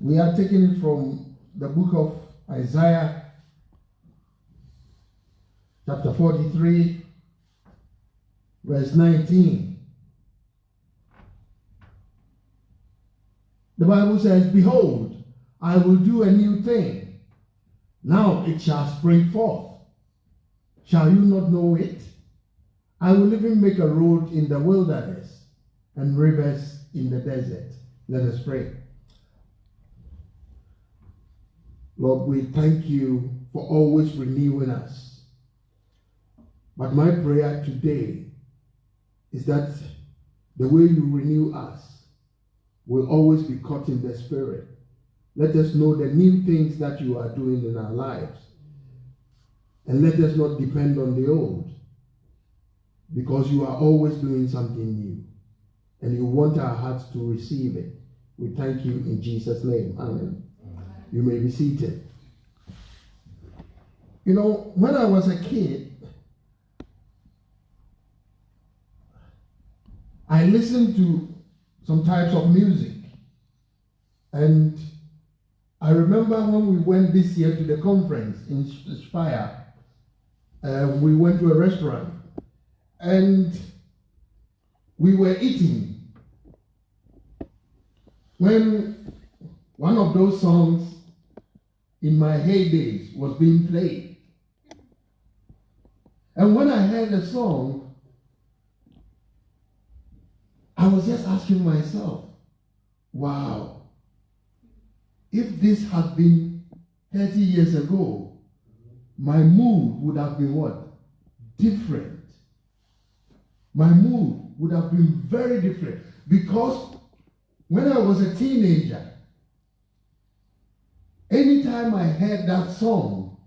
We are taking it from the book of Isaiah, chapter 43, verse 19. The Bible says, "Behold, I will do a new thing. Now it shall spring forth. Shall you not know it? I will even make a road in the wilderness and rivers in the desert." Let us pray. Lord, we thank you for always renewing us. But my prayer today is that the way you renew us will always be caught in the Spirit. Let us know the new things that you are doing in our lives. And let us not depend on the old, because you are always doing something new. And you want our hearts to receive it. We thank you in Jesus' name. Amen. You may be seated. You know, when I was a kid, I listened to some types of music. And I remember when we went this year to the conference in Speyer, we went to a restaurant and we were eating when one of those songs in my heydays was being played. And when I heard the song, I was just asking myself, wow, if this had been 30 years ago, my mood would have been what? Different. My mood would have been very different. Because when I was a teenager, anytime I heard that song,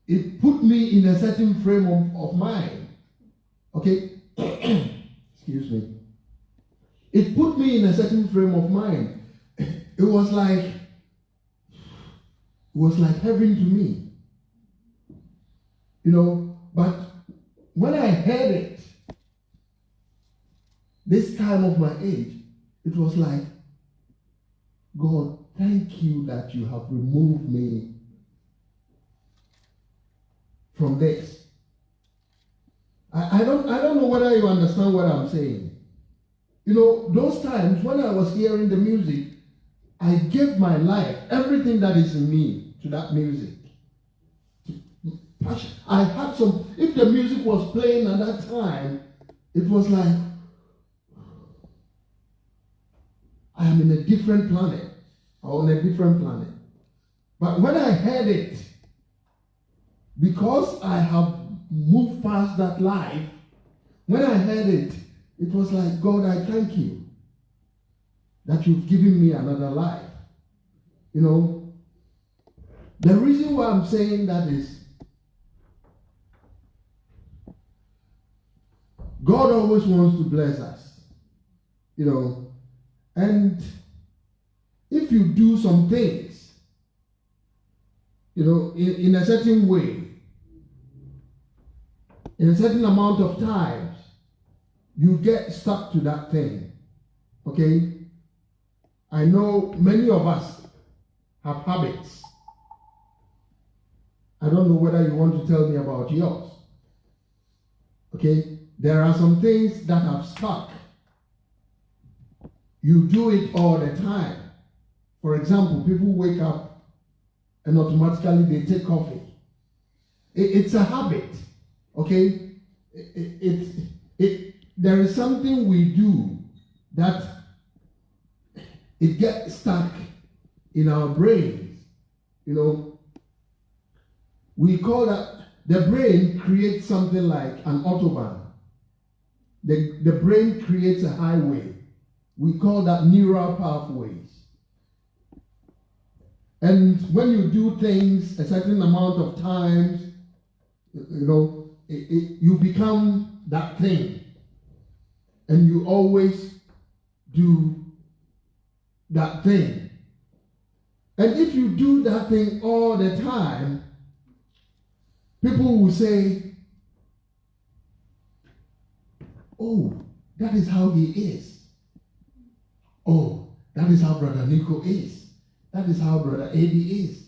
it put me in a certain frame of mind. Okay? Excuse me. It put me in a certain frame of mind. It was like heaven to me. You know, but when I heard it, this time of my age, it was like, God, thank you that you have removed me from this. I don't know whether you understand what I'm saying. You know, those times when I was hearing the music, I gave my life, everything that is in me, to that music. I had some, if the music was playing at that time, it was like, I am in a different planet, or on a different planet. But when I heard it, because I have moved past that life, when I heard it, it was like, God, I thank you that you've given me another life. You know, the reason why I'm saying that is, God always wants to bless us, you know, and if you do some things, you know, in a certain way, in a certain amount of times, you get stuck to that thing, okay? I know many of us have habits. I don't know whether you want to tell me about yours, okay? There are some things that have stuck. You do it all the time. For example, people wake up and automatically they take coffee. It's a habit, okay? There is something we do that it gets stuck in our brains. You know, we call that, the brain creates something like an autobahn. The brain creates a highway. We call that neural pathways. And when you do things a certain amount of times, you know, you become that thing. And you always do that thing. And if you do that thing all the time, people will say, oh, that is how he is. Oh, that is how Brother Nico is. That is how Brother Eddie is.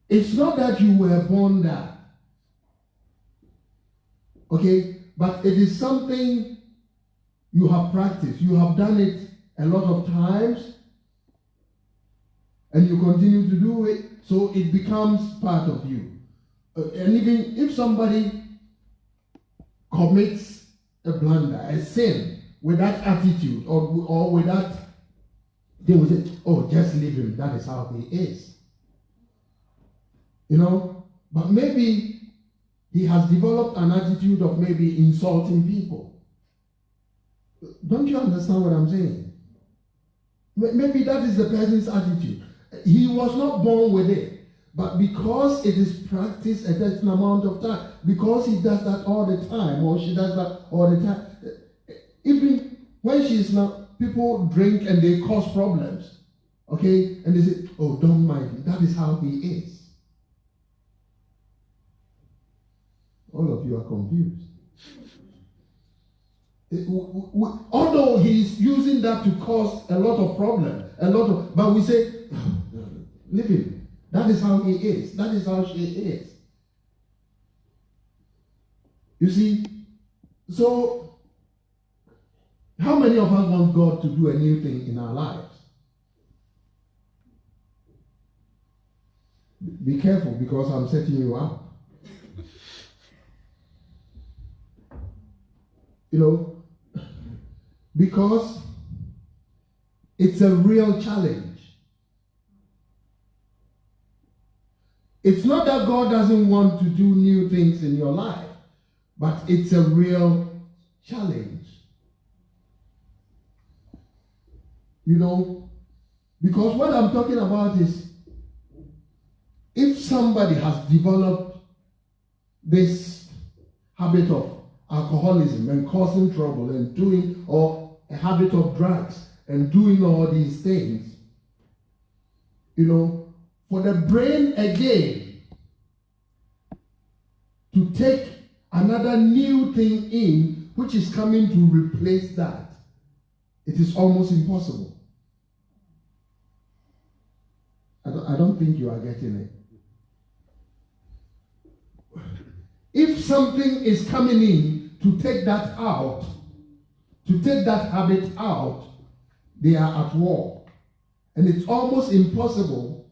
It's not that you were born that. Okay? But it is something you have practiced. You have done it a lot of times. And you continue to do it. So it becomes part of you. And even if somebody commits a blunder, a sin, with that attitude or with that, they will say, oh, just leave him. That is how he is. You know? But maybe he has developed an attitude of maybe insulting people. Don't you understand what I'm saying? Maybe that is the person's attitude. He was not born with it. But because it is practiced a certain amount of time, because he does that all the time, or she does that all the time, even when she's not, people drink and they cause problems. Okay? And they say, oh, don't mind him. That is how he is. All of you are confused. Although he's using that to cause a lot of problems, but we say, leave him. That is how he is. That is how she is. You see, so how many of us want God to do a new thing in our lives? Be careful, because I'm setting you up. You know, because it's a real challenge. It's not that God doesn't want to do new things in your life, but it's a real challenge. You know, because what I'm talking about is, if somebody has developed this habit of alcoholism and causing trouble and doing, or a habit of drugs and doing all these things, you know, for the brain again to take another new thing in, which is coming to replace that, it is almost impossible. I don't think you are getting it. If something is coming in to take that out, to take that habit out, they are at war. And it's almost impossible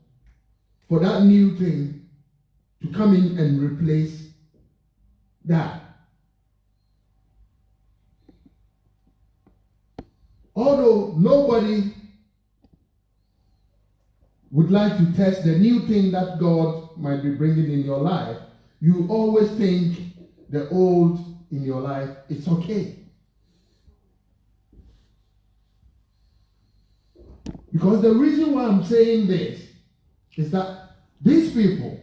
for that new thing to come in and replace that. Although nobody would like to test the new thing that God might be bringing in your life, you always think the old in your life, it's okay. Because the reason why I'm saying this is that these people,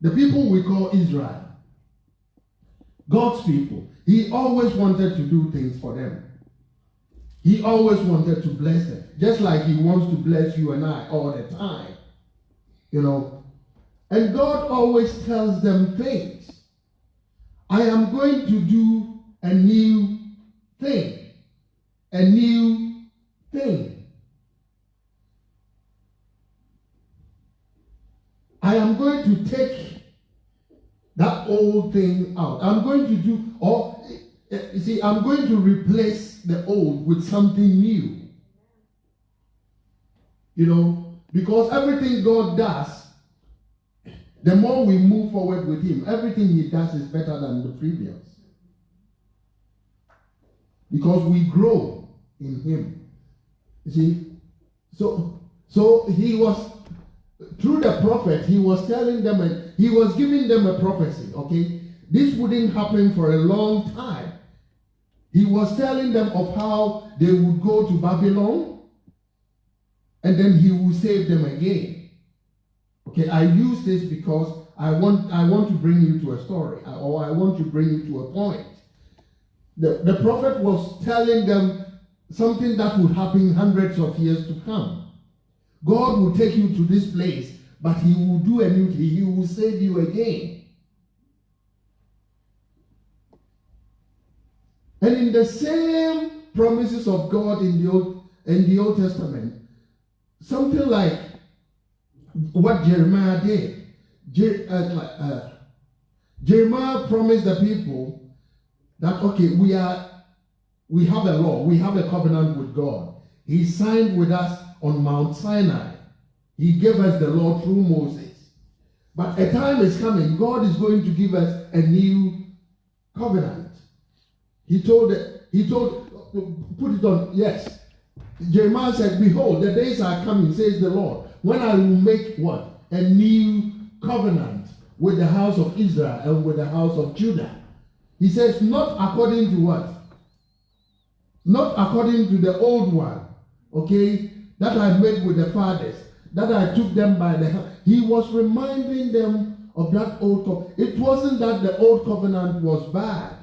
the people we call Israel, God's people, he always wanted to do things for them. He always wanted to bless them, just like he wants to bless you and I all the time. You know, and God always tells them things. I am going to do a new thing. A new thing. I am going to take that old thing out. I'm going to do, or you see, I'm going to replace the old with something new. You know, because everything God does, the more we move forward with him, everything he does is better than the previous. Because we grow in him. You see, so he was, through the prophet, he was telling them, and he was giving them a prophecy, okay? This wouldn't happen for a long time. He was telling them of how they would go to Babylon, and then he will save them again. Okay, I use this because I want to bring you to a story, or I want to bring you to a point. The prophet was telling them something that would happen hundreds of years to come. God will take you to this place, but he will do a new thing. He will save you again. And in the same promises of God in the Old in the Old Testament, something like what Jeremiah did. Jeremiah promised the people that, okay, we have a law, we have a covenant with God. He signed with us on Mount Sinai. He gave us the law through Moses. But a time is coming, God is going to give us a new covenant. He told, put it on, yes. Jeremiah said, behold, the days are coming, says the Lord, when I will make what? A new covenant with the house of Israel and with the house of Judah. He says, not according to what? Not according to the old one, okay, that I made with the fathers, that I took them by the hand. He was reminding them of that old covenant. It wasn't that the old covenant was bad,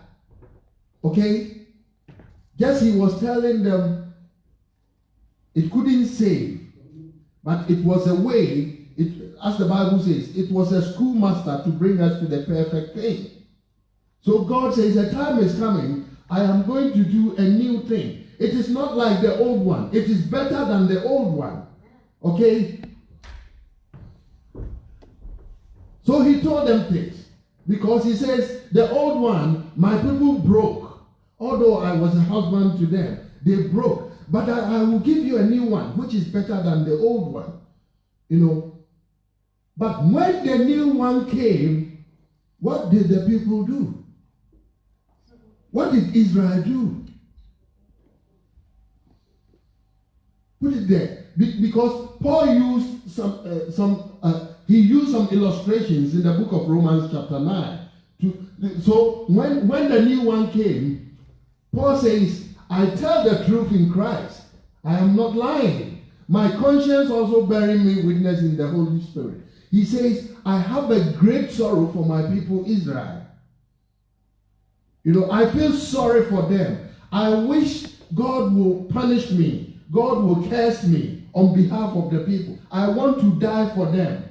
okay? Just he was telling them it couldn't save, but it was a way, as the Bible says, it was a schoolmaster to bring us to the perfect thing. So God says, a time is coming, I am going to do a new thing. It is not like the old one. It is better than the old one. Okay? So he told them this, because he says, the old one, my people broke. Although I was a husband to them, they broke. But I will give you a new one, which is better than the old one. You know. But when the new one came, what did the people do? What did Israel do? Put it there. Because Paul used he used some illustrations in the book of Romans chapter 9. So when the new one came, Paul says, I tell the truth in Christ. I am not lying. My conscience also bearing me witness in the Holy Spirit. He says, I have a great sorrow for my people Israel. You know, I feel sorry for them. I wish God will punish me. God will curse me on behalf of the people. I want to die for them.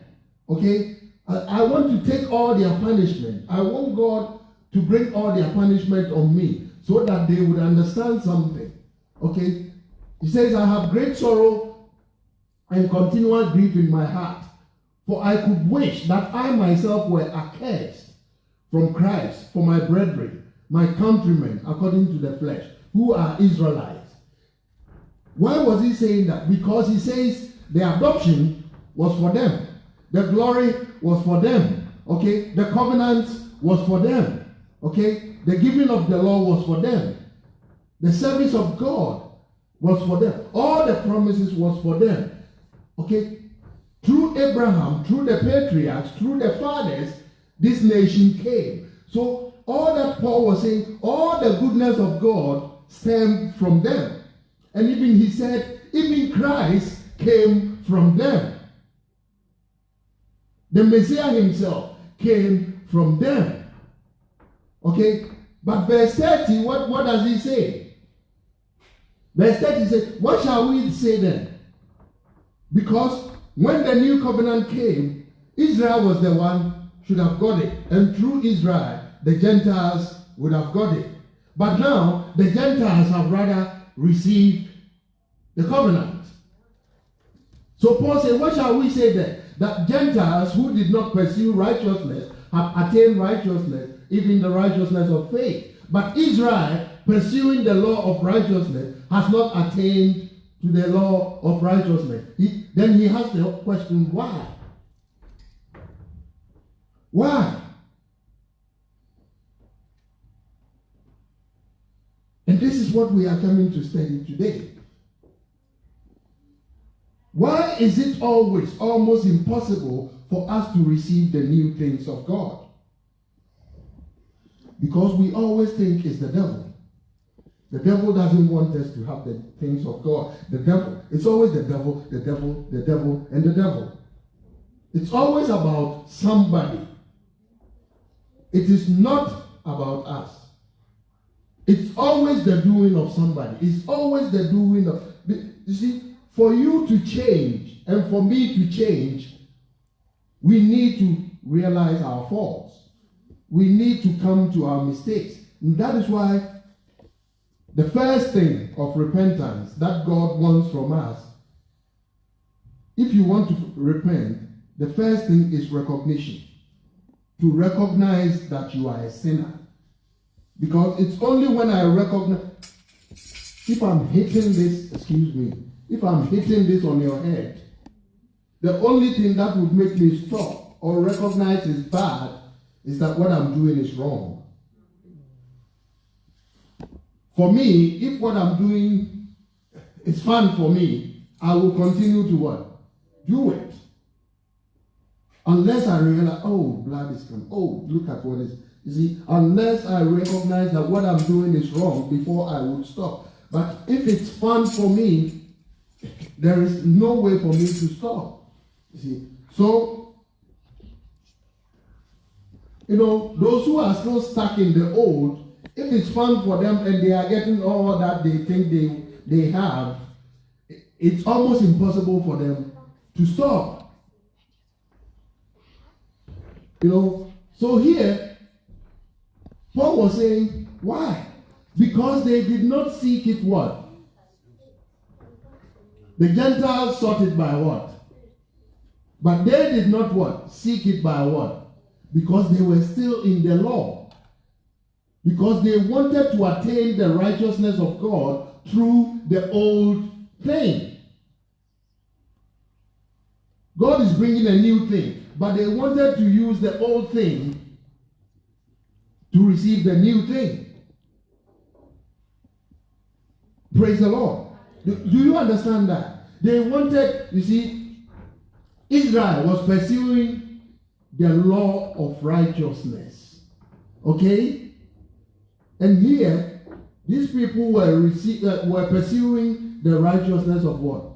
Okay? I want to take all their punishment. I want God to bring all their punishment on me so that they would understand something. Okay? He says, I have great sorrow and continual grief in my heart. For I could wish that I myself were accursed from Christ for my brethren, my countrymen, according to the flesh, who are Israelites. Why was he saying that? Because he says the adoption was for them. The glory was for them. Okay? The covenant was for them. Okay? The giving of the law was for them. The service of God was for them. All the promises was for them. Okay? Through Abraham, through the patriarchs, through the fathers, this nation came. So all that Paul was saying, all the goodness of God stemmed from them. And even he said, even Christ came from them. The Messiah himself came from them. Okay? But verse 30, what does he say? Verse 30 says, what shall we say then? Because when the new covenant came, Israel was the one should have got it. And through Israel, the Gentiles would have got it. But now, the Gentiles have rather received the covenant. So Paul said, what shall we say then? That Gentiles who did not pursue righteousness have attained righteousness, even the righteousness of faith. But Israel, pursuing the law of righteousness, has not attained to the law of righteousness. Then he has the question, why? Why? And this is what we are coming to study today. Why is it always almost impossible for us to receive the new things of God? Because we always think it's the devil. The devil doesn't want us to have the things of God. The devil. It's always the devil, the devil, the devil, and the devil. It's always about somebody. It is not about us. It's always the doing of somebody. It's always the doing of... You see, for you to change and for me to change, we need to realize our faults. We need to come to our mistakes. And that is why The first thing of repentance that God wants from us, if you want to repent, the first thing is recognition. To recognize that you are a sinner. Because it's only when I recognize, if I'm hitting this, if I'm hitting this on your head, the only thing that would make me stop or recognize it's bad is that what I'm doing is wrong. For me, if what I'm doing is fun for me, I will continue to what? Do it. Unless I realize, oh, blood is coming. Oh, look at what is. You see, unless I recognize that what I'm doing is wrong before I would stop. But if it's fun for me, there is no way for me to stop. You see, so, those who are still stuck in the old, if it's fun for them and they are getting all that they think they have, it's almost impossible for them to stop. So here, Paul was saying, why? Because they did not seek it what? The Gentiles sought it by what? But they did not what? Seek it by what? Because they were still in the law. Because they wanted to attain the righteousness of God through the old thing. God is bringing a new thing. But they wanted to use the old thing to receive the new thing. Praise the Lord. Do you understand that? They wanted, you see, Israel was pursuing the law of righteousness. Okay? And here, these people were pursuing the righteousness of what?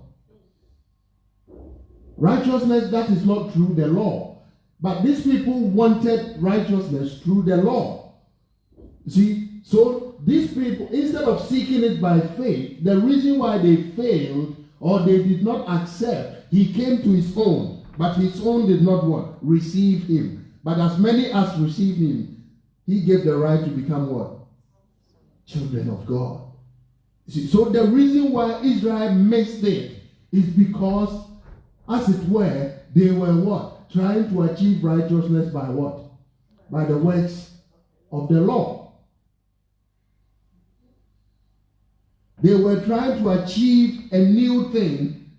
Righteousness that is not through the law. But these people wanted righteousness through the law. See, so these people, instead of seeking it by faith, the reason why they failed or they did not accept, he came to his own, but his own did not what? Receive him. But as many as received him, he gave the right to become what? Children of God. See, so the reason why Israel missed it is because, as it were, they were what? Trying to achieve righteousness by what? By the works of the law. They were trying to achieve a new thing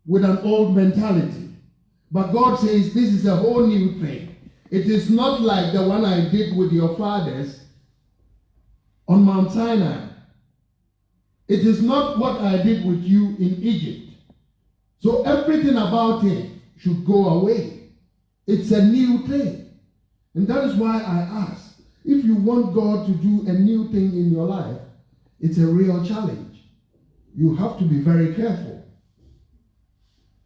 with an old mentality. But God says this is a whole new thing. It is not like the one I did with your fathers on Mount Sinai. It is not what I did with you in Egypt. So everything about it should go away. It's a new thing. And that is why I ask, if you want God to do a new thing in your life, it's a real challenge. You have to be very careful.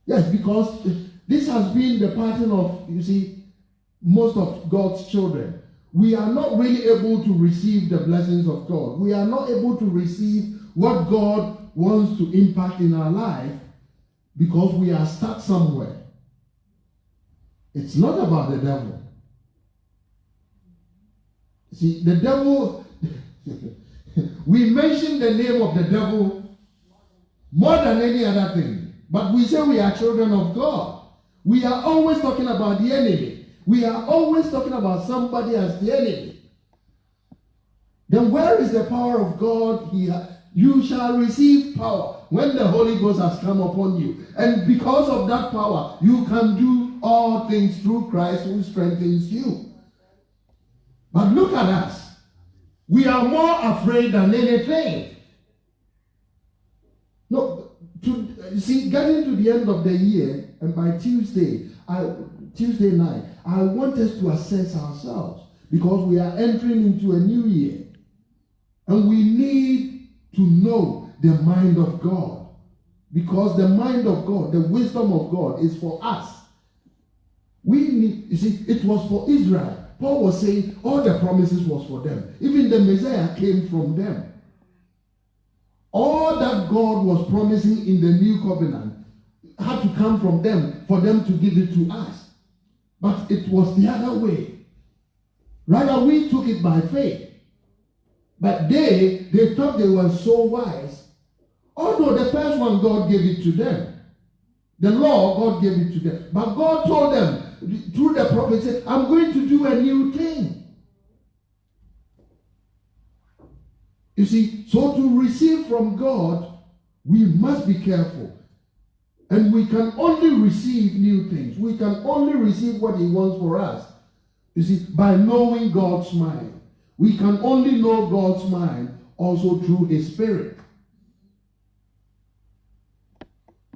Yes, because this has been the pattern of, you see, most of God's children. We are not really able to receive the blessings of God. We are not able to receive what God wants to impact in our life because we are stuck somewhere. It's not about the devil. See, the devil, we mention the name of the devil more than any other thing. But we say we are children of God. We are always talking about the enemy. We are always talking about somebody as the enemy. Then where is the power of God here? You shall receive power when the Holy Ghost has come upon you. And because of that power, you can do all things through Christ who strengthens you. But look at us. We are more afraid than anything. No, see, getting to the end of the year, and by Tuesday night, I want us to assess ourselves because we are entering into a new year. And we need to know the mind of God. Because the mind of God, the wisdom of God is for us. We need, you see, it was for Israel. Paul was saying all the promises was for them. Even the Messiah came from them. All that God was promising in the new covenant had to come from them for them to give it to us. But it was the other way. Rather, we took it by faith. But they thought they were so wise. Although the first one, God gave it to them. The law, God gave it to them. But God told them, through the prophet, said, I'm going to do a new thing. You see, so to receive from God, we must be careful. And we can only receive new things. We can only receive what he wants for us. You see, by knowing God's mind. We can only know God's mind also through his Spirit.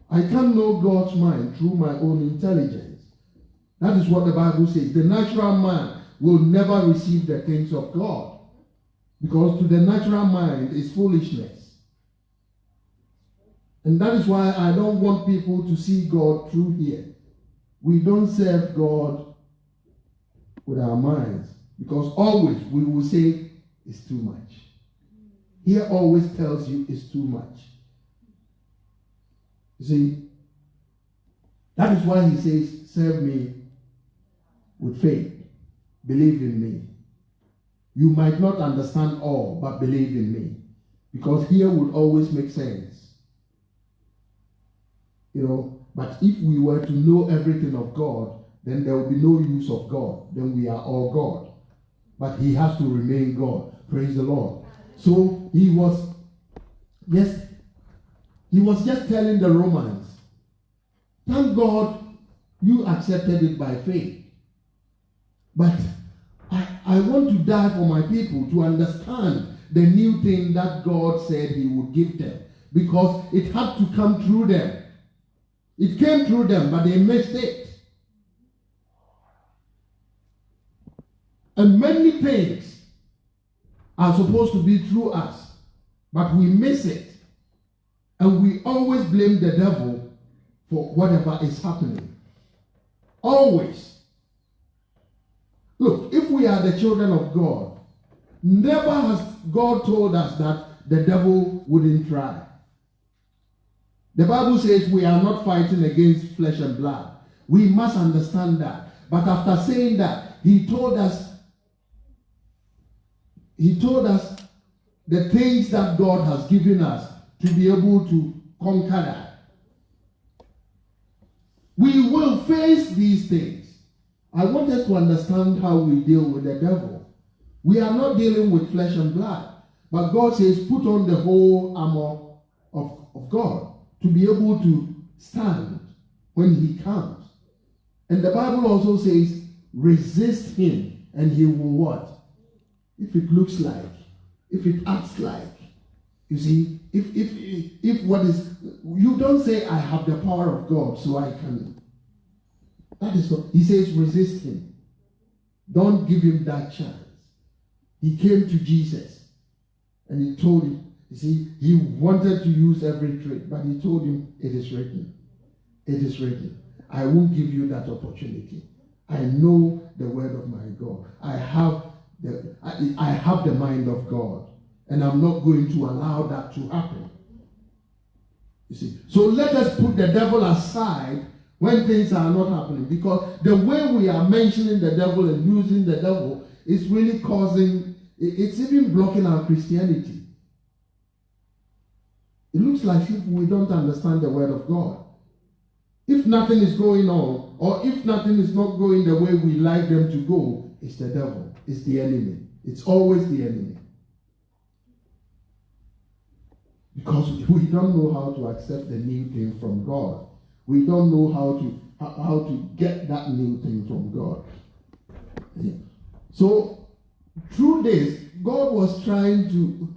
I can't know God's mind through my own intelligence. That is what the Bible says. The natural man will never receive the things of God. Because to the natural mind is foolishness. And that is why I don't want people to see God through here. We don't serve God with our minds. Because always we will say it's too much. Here always tells you it's too much. You see, that is why he says, serve me with faith. Believe in me. You might not understand all, but believe in me. Because here would always make sense. You know, but if we were to know everything of God, then there will be no use of God. Then we are all God. But he has to remain God. Praise the Lord. So he was just telling the Romans, thank God you accepted it by faith. But I want to die for my people to understand the new thing that God said he would give them. Because it had to come through them. It came through them, but they missed it. And many things are supposed to be through us, but we miss it. And we always blame the devil for whatever is happening. Always. Look, if we are the children of God, never has God told us that the devil wouldn't try. The Bible says we are not fighting against flesh and blood. We must understand that. But after saying that, he told us the things that God has given us to be able to conquer that. We will face these things. I want us to understand how we deal with the devil. We are not dealing with flesh and blood. But God says, put on the whole armor of God to be able to stand when he comes. And the Bible also says, resist him and he will what? If it looks like, if it acts like, you see, if what is, you don't say, I have the power of God, so I can. That is what, he says, resist him. Don't give him that chance. He came to Jesus and he told him, you see, he wanted to use every trick, but he told him, it is written. It is written. I won't give you that opportunity. I know the word of my God. I have the mind of God, and I'm not going to allow that to happen. You see, so let us put the devil aside when things are not happening, because the way we are mentioning the devil and using the devil is really causing, it's even blocking our Christianity. It looks like if we don't understand the word of God. If nothing is going on, or if nothing is not going the way we like them to go, it's the devil. It's the enemy. It's always the enemy. Because we don't know how to accept the new thing from God. We don't know how to get that new thing from God. Yeah. So through this, God was trying to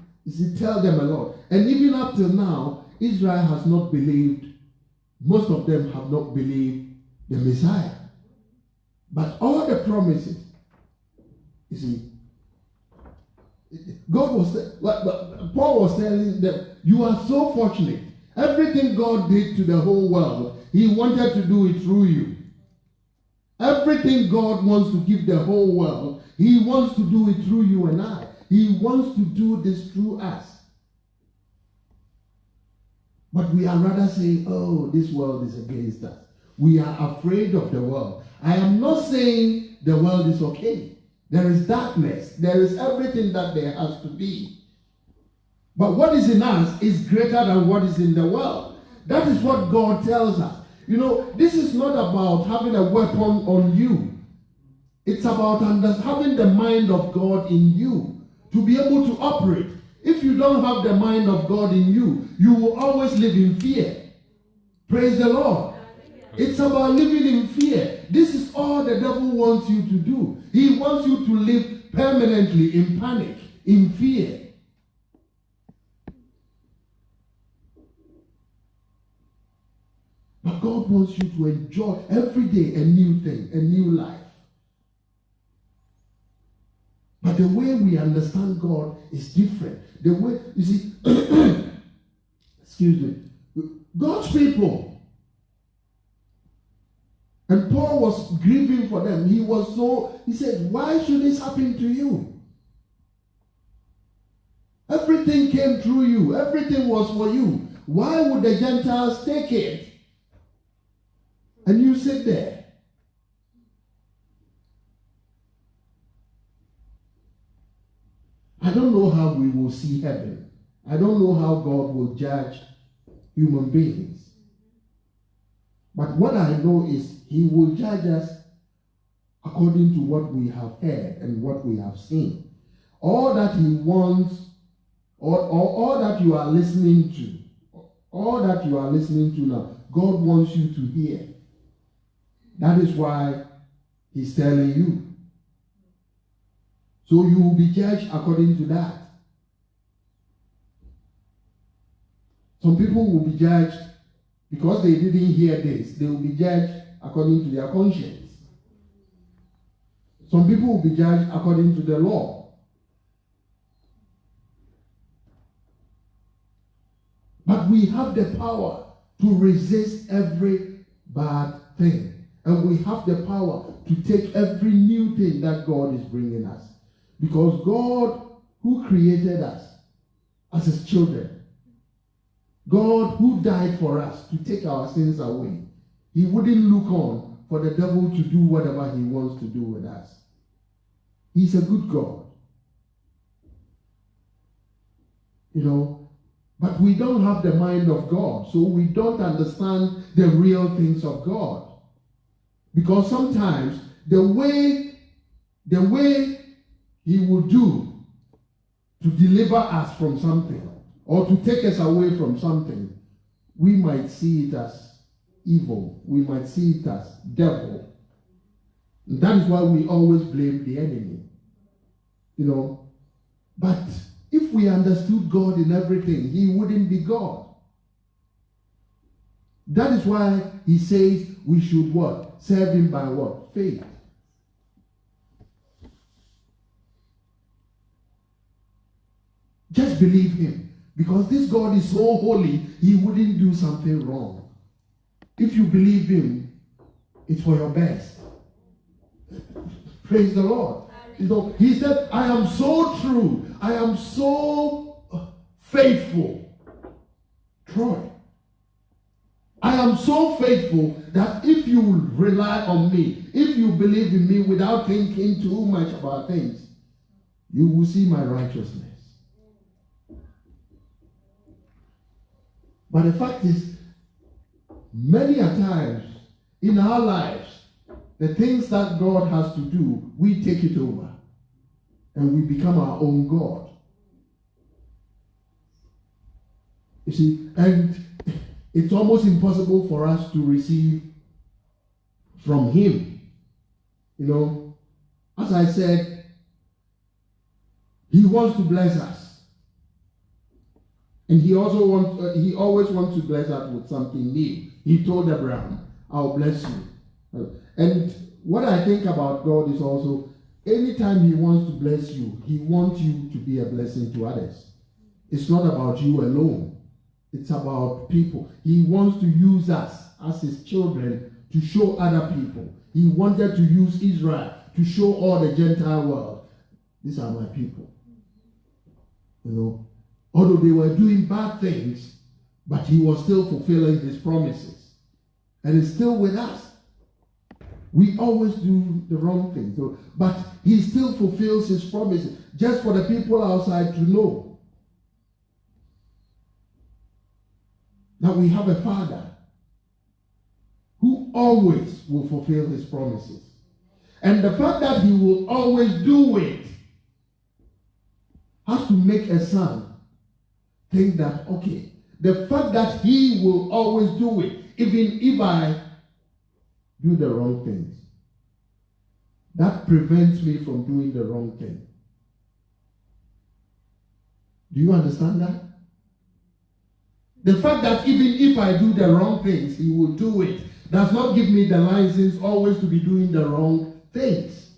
tell them a lot. And even up till now, Israel has not believed. Most of them have not believed the Messiah. But all the promises, you see, Paul was telling them, you are so fortunate. Everything God did to the whole world, he wanted to do it through you. Everything God wants to give the whole world, he wants to do it through you and I. He wants to do this through us. But we are rather saying, oh, this world is against us. We are afraid of the world. I am not saying the world is okay. There is darkness. There is everything that there has to be. But what is in us is greater than what is in the world. That is what God tells us. You know, this is not about having a weapon on you. It's about having the mind of God in you to be able to operate. If you don't have the mind of God in you, you will always live in fear. Praise the Lord. It's about living in fear. This is all the devil wants you to do. He wants you to live permanently in panic, in fear. But God wants you to enjoy every day a new thing, a new life. But the way we understand God is different. The way, you see, excuse me, God's people, and Paul was grieving for them. He said, why should this happen to you? Everything came through you. Everything was for you. Why would the Gentiles take it? And you sit there. I don't know how we will see heaven. I don't know how God will judge human beings. But what I know is He will judge us according to what we have heard and what we have seen. All that He wants, or all that you are listening to, all that you are listening to now, God wants you to hear. That is why He's telling you. So you will be judged according to that. Some people will be judged because they didn't hear this. They will be judged according to their conscience. Some people will be judged according to the law. But we have the power to resist every bad thing. And we have the power to take every new thing that God is bringing us. Because God, who created us as His children, God who died for us to take our sins away, He wouldn't look on for the devil to do whatever he wants to do with us. He's a good God. You know, but we don't have the mind of God, so we don't understand the real things of God. Because sometimes the way He will do to deliver us from something or to take us away from something, we might see it as evil. We might see it as devil. And that is why we always blame the enemy. You know, but if we understood God in everything, He wouldn't be God. That is why He says we should what? Serve Him by what? Faith. Just believe Him. Because this God is so holy, He wouldn't do something wrong. If you believe Him, it's for your best. Praise the Lord. You know, He said, I am so true. I am so faithful. Troy. I am so faithful that if you rely on me, if you believe in me without thinking too much about things, you will see my righteousness. But the fact is, many a times in our lives, the things that God has to do, we take it over. And we become our own God. You see, and it's almost impossible for us to receive from Him. You know, as I said, He wants to bless us. And He always wants to bless us with something new. He told Abraham, I'll bless you. And what I think about God is also, anytime He wants to bless you, He wants you to be a blessing to others. It's not about you alone. It's about people. He wants to use us as His children to show other people. He wanted to use Israel to show all the Gentile world, these are my people. You know, although they were doing bad things, but He was still fulfilling His promises. And it's still with us. We always do the wrong thing. So, but He still fulfills His promises just for the people outside to know. that we have a Father who always will fulfill his promises. And the fact that he will always do it has to make a son think that, okay, the fact that he will always do it, even if I do the wrong things, that prevents me from doing the wrong thing. Do you understand that? The fact that even if I do the wrong things, he will do it, does not give me the license always to be doing the wrong things.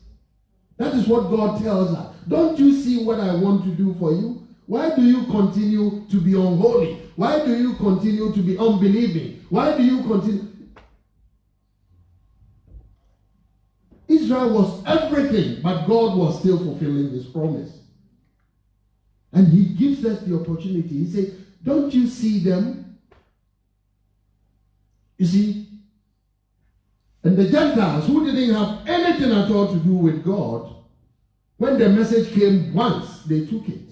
That is what God tells us. Don't you see what I want to do for you? Why do you continue to be unholy? Why do you continue to be unbelieving? Why do you continue? Israel was everything, but God was still fulfilling his promise. And he gives us the opportunity. He said, don't you see them? You see? And the Gentiles who didn't have anything at all to do with God, when the message came once, they took it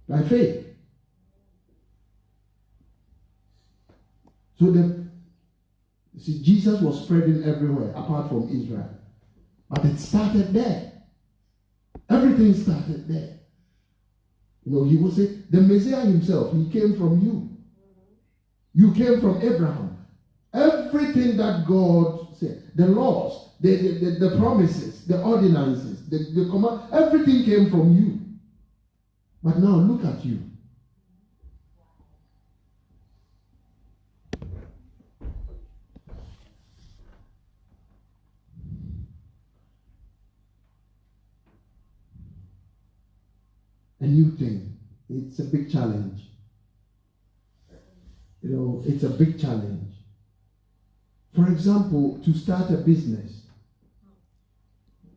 by faith. So Jesus was spreading everywhere apart from Israel. But it started there. Everything started there. You know, he will say, the Messiah himself, he came from you. You came from Abraham. Everything that God said, the laws, the promises, the ordinances, the command, everything came from you. But now look at you. A new thing. It's a big challenge. You know, it's a big challenge. For example, to start a business.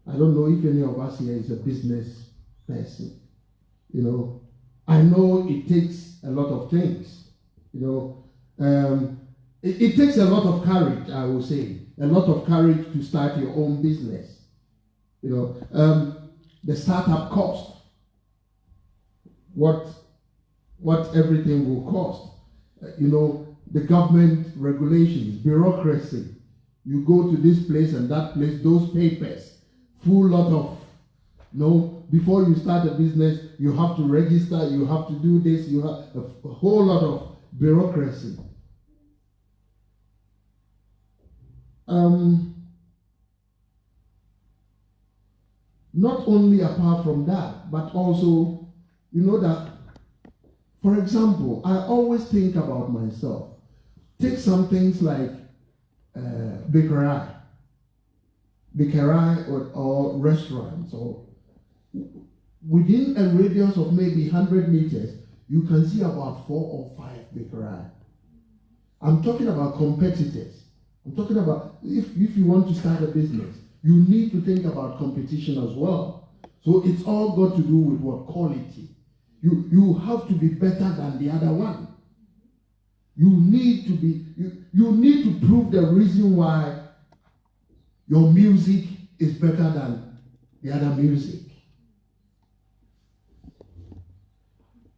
I don't know if any of us here is a business person. You know, I know it takes a lot of things. You know, it takes a lot of courage, I will say. A lot of courage to start your own business. You know, the startup cost. What everything will cost. You know, the government regulations, bureaucracy. You go to this place and that place, those papers, full lot of, you know, before you start a business, you have to register, you have to do this, you have a whole lot of bureaucracy. Not only apart from that, but also, you know that, for example, I always think about myself. Take some things like bakery or restaurants, or within a radius of maybe 100 meters, you can see about 4 or 5 bakery. I'm talking about competitors. I'm talking about if you want to start a business, you need to think about competition as well. So it's all got to do with what? Quality. You have to be better than the other one. You need to prove the reason why your music is better than the other music.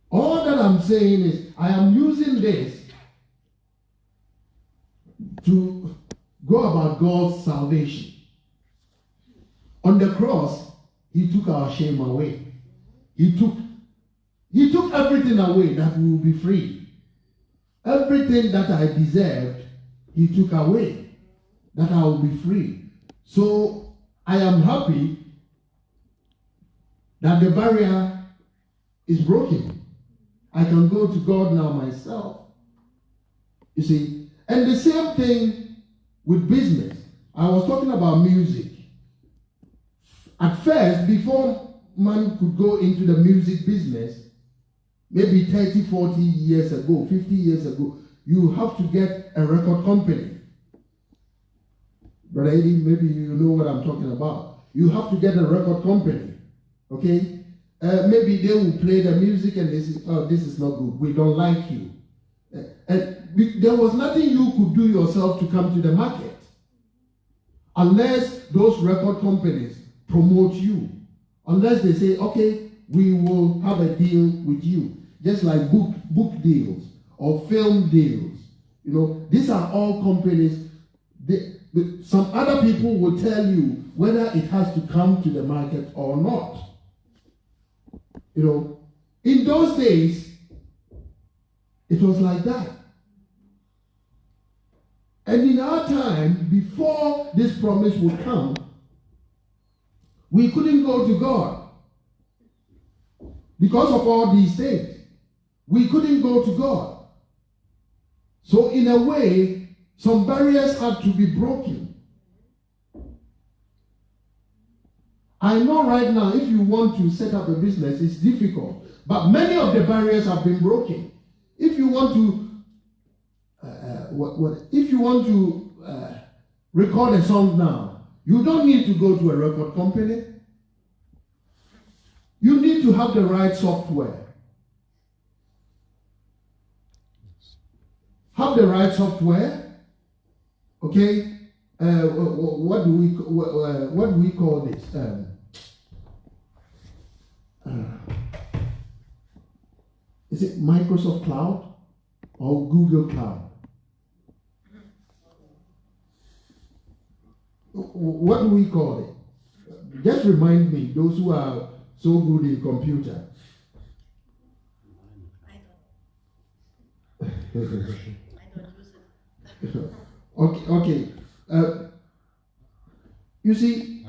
All that I'm saying is I am using this to go about God's salvation. On the cross, he took our shame away. He took everything away that we will be free. Everything that I deserved, he took away that I will be free. So I am happy that the barrier is broken. I can go to God now myself. You see, and the same thing with business. I was talking about music. At first, before man could go into the music business, maybe 30, 40 years ago, 50 years ago, you have to get a record company. Brother Eddie, maybe you know what I'm talking about. You have to get a record company, okay? Maybe they will play the music and they say, oh, this is not good. We don't like you. And there was nothing you could do yourself to come to the market. Unless those record companies promote you. Unless they say, okay, we will have a deal with you. Just like book deals or film deals. These are all companies. Some other people will tell you whether it has to come to the market or not. In those days, it was like that. And in our time, before this promise would come, we couldn't go to God because of all these things. We couldn't go to God. So in a way, some barriers had to be broken. I know right now, if you want to set up a business, it's difficult. But many of the barriers have been broken. If you want to, record a song now, you don't need to go to a record company. You need to have the right software. Have the right software. Okay. What do we call this? Is it Microsoft Cloud or Google Cloud? What do we call it? Just remind me, those who are so good in computer. I don't use it. Okay. You see,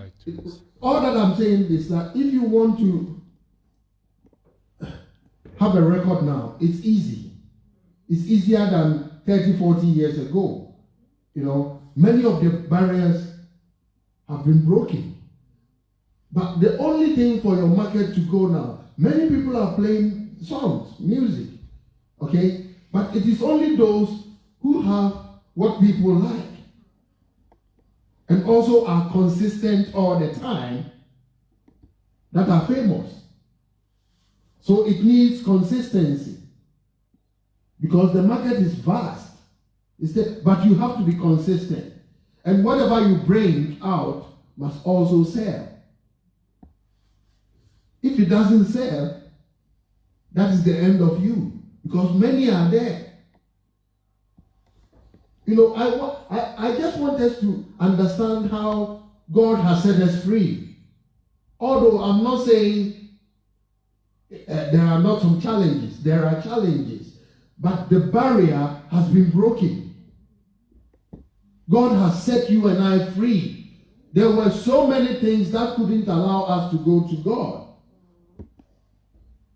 all that I'm saying is that if you want to have a record now, it's easy. It's easier than 30, 40 years ago. Many of the barriers have been broken. But the only thing for your market to go now, many people are playing songs, music. Okay? But it is only those who have what people like and also are consistent all the time that are famous. So it needs consistency because the market is vast. But you have to be consistent. And whatever you bring out must also sell. If it doesn't sell, that is the end of you because many are there. I just want us to understand how God has set us free. Although I'm not saying there are not some challenges. There are challenges. But the barrier has been broken. God has set you and I free. There were so many things that couldn't allow us to go to God.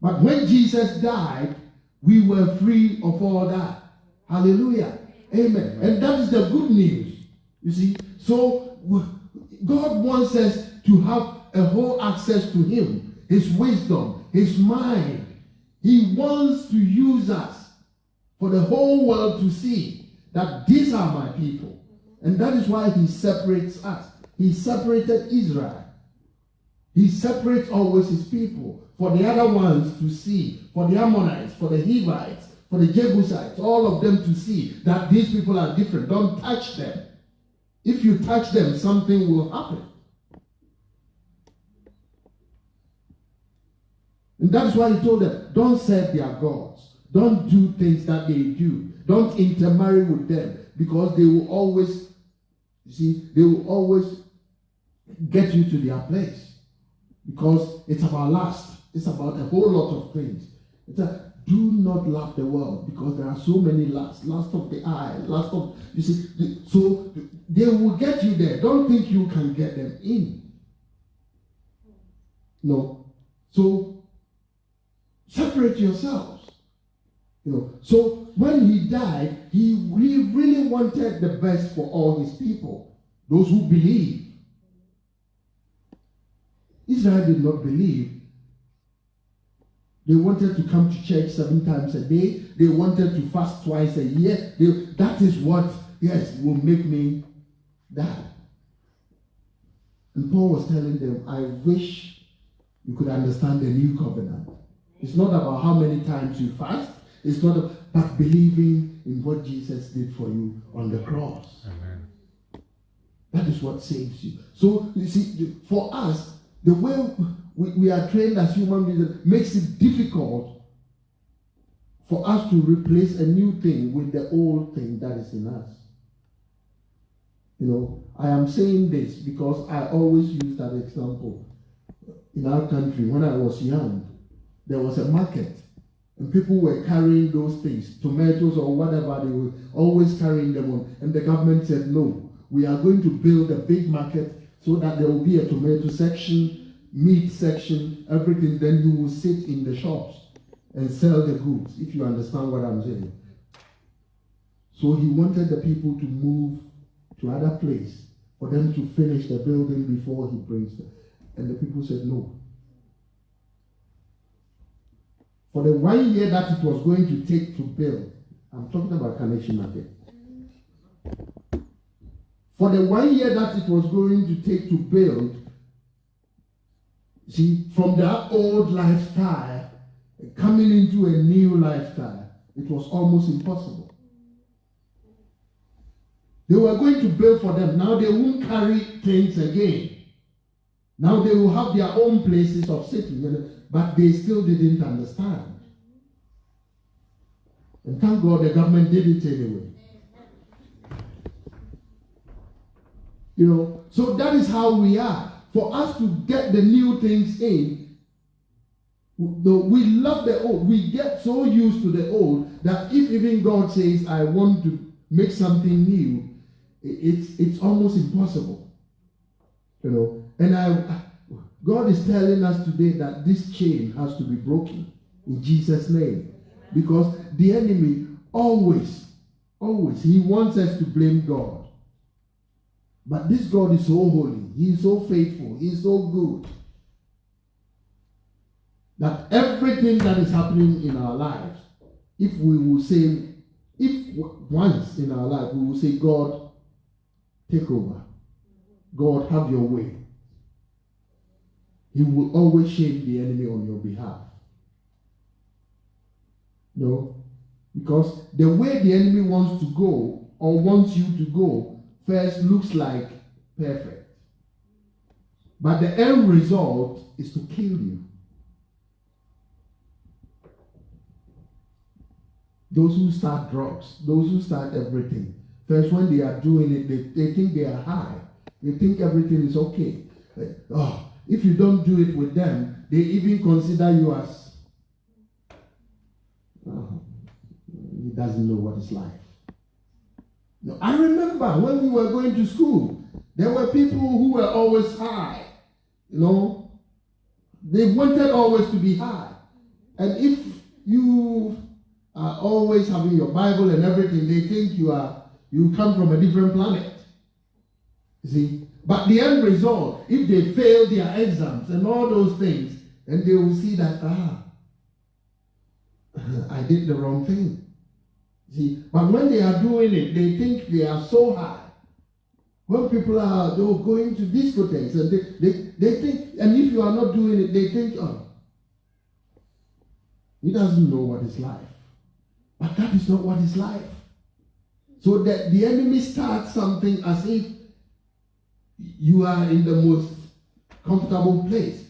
But when Jesus died, we were free of all that. Hallelujah. Amen. And that is the good news. You see, so God wants us to have a whole access to Him, His wisdom, His mind. He wants to use us for the whole world to see that these are my people. And that is why He separates us. He separated Israel. He separates always His people for the other ones to see, for the Ammonites, for the Hivites, for the Jebusites, all of them to see that these people are different. Don't touch them. If you touch them, something will happen. And that's why He told them, don't serve their gods. Don't do things that they do. Don't intermarry with them because they will always, get you to their place. Because it's about lust. It's about a whole lot of things. Do not love the world because there are so many lusts. Lust of the eye, lust of, so they will get you there. Don't think you can get them in. No. So separate yourselves. So when He died, he really wanted the best for all His people, those who believe. Israel did not believe. They wanted to come to church 7 times a day. They wanted to fast twice a year. That is what, will make me die. And Paul was telling them, I wish you could understand the new covenant. It's not about how many times you fast. It's not about believing in what Jesus did for you on the cross. Amen. That is what saves you. So, you see, for us, the way we are trained as human beings makes it difficult for us to replace a new thing with the old thing that is in us. I am saying this because I always use that example. In our country, when I was young, there was a market, and people were carrying those things, tomatoes or whatever, they were always carrying them on. And the government said, no, we are going to build a big market so that there will be a tomato section, meat section, everything. Then you will sit in the shops and sell the goods, if you understand what I'm saying. So he wanted the people to move to other place for them to finish the building before he brings them. And the people said no. For the 1 year that it was going to take to build, I'm talking about Connection Market. For the 1 year that it was going to take to build, see, from that old lifestyle, coming into a new lifestyle, it was almost impossible. They were going to build for them. Now they won't carry things again. Now they will have their own places of sitting, but they still didn't understand. And thank God the government did it anyway. So that is how we are. For us to get the new things in, we love the old. We get so used to the old that if even God says, I want to make something new, it's almost impossible. And God is telling us today that this chain has to be broken in Jesus' name. Because the enemy always, he wants us to blame God. But this God is so holy, he is so faithful, he is so good, that everything that is happening in our lives, if once in our life we will say, God, take over. God, have your way. He will always shame the enemy on your behalf. Because the way the enemy wants to go or wants you to go first looks like perfect. But the end result is to kill you. Those who start drugs, those who start everything, first when they are doing it, they think they are high. They think everything is okay. If you don't do it with them, they even consider you as, he doesn't know what is life. I remember when we were going to school, there were people who were always high. They wanted always to be high. And if you are always having your Bible and everything, they think you come from a different planet. You see? But the end result, if they fail their exams and all those things, then they will see that, I did the wrong thing. See? But when they are doing it, they think they are so high. When people are going to discotheques, and they think, and if you are not doing it, they think, he doesn't know what is life. But that is not what is life. So that the enemy starts something as if you are in the most comfortable place.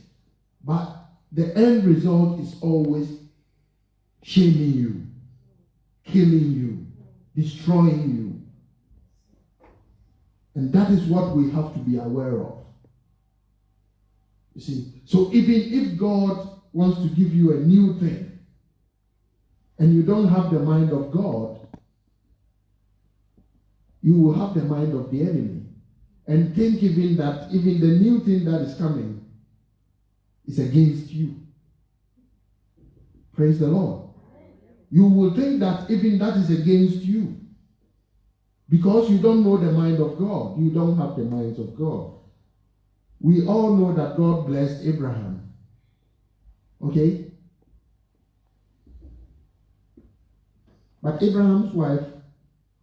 But the end result is always shaming you, killing you, destroying you. And that is what we have to be aware of. You see, so even if God wants to give you a new thing, and you don't have the mind of God, you will have the mind of the enemy. And think even that even the new thing that is coming is against you. Praise the Lord. You will think that even that is against you. Because you don't know the mind of God. You don't have the minds of God. We all know that God blessed Abraham. Okay? But Abraham's wife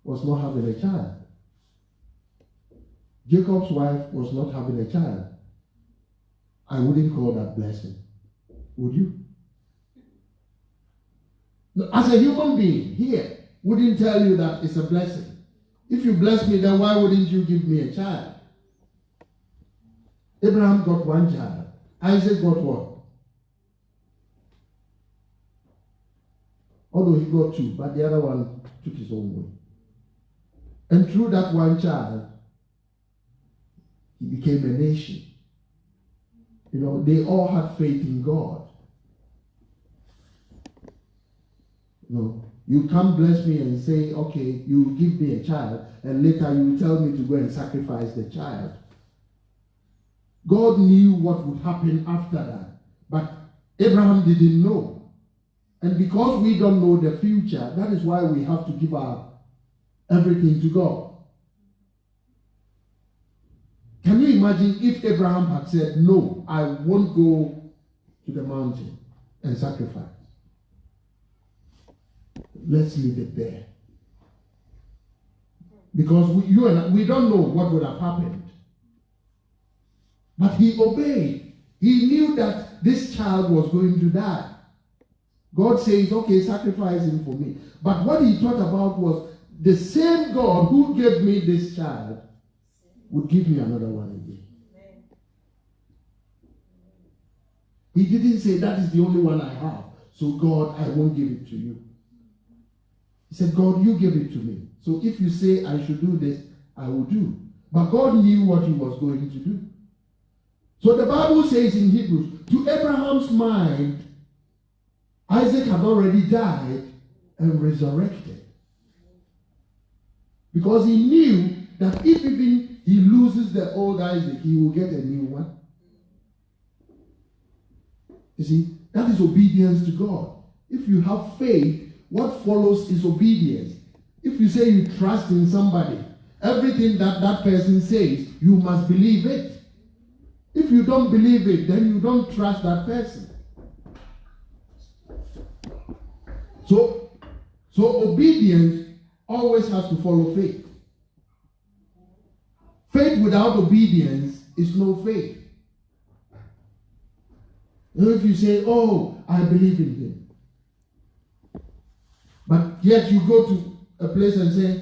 was not having a child. Jacob's wife was not having a child. I wouldn't call that blessing. Would you? As a human being here, wouldn't tell you that it's a blessing. If you bless me, then why wouldn't you give me a child? Abraham got one child. Isaac got what? Although he got two, but the other one took his own way. And through that one child, he became a nation. You know, they all had faith in God. You know, you can't bless me and say, okay, you give me a child, and later you tell me to go and sacrifice the child. God knew what would happen after that, but Abraham didn't know. And because we don't know the future, that is why we have to give our everything to God. Can you imagine if Abraham had said, no, I won't go to the mountain and sacrifice. Let's leave it there. Because you and I, we don't know what would have happened. But he obeyed. He knew that this child was going to die. God says, okay, sacrifice him for me. But what he thought about was the same God who gave me this child would give me another one again. He didn't say that is the only one I have. So God, I won't give it to you. He said, God, you give it to me. So if you say I should do this, I will do. But God knew what he was going to do. So the Bible says in Hebrews, to Abraham's mind, Isaac had already died and resurrected. Because he knew that if even he loses the old Isaac, he will get a new one. You see, that is obedience to God. If you have faith, what follows is obedience. If you say you trust in somebody, everything that that person says, you must believe it. If you don't believe it, then you don't trust that person. So obedience always has to follow faith. Faith without obedience is no faith. And if you say, oh, I believe in him, but yet you go to a place and say,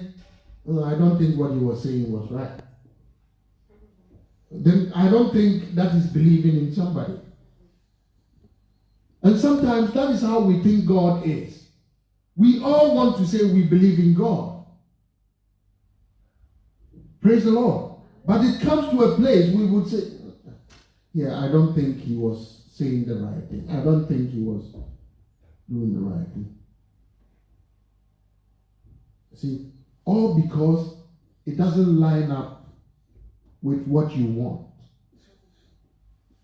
oh, I don't think what he was saying was right, then I don't think that is believing in somebody. And sometimes that is how we think God is. We all want to say we believe in God. Praise the Lord. But it comes to a place we would say, yeah, I don't think he was saying the right thing. I don't think he was doing the right thing. See, all because it doesn't line up with what you want.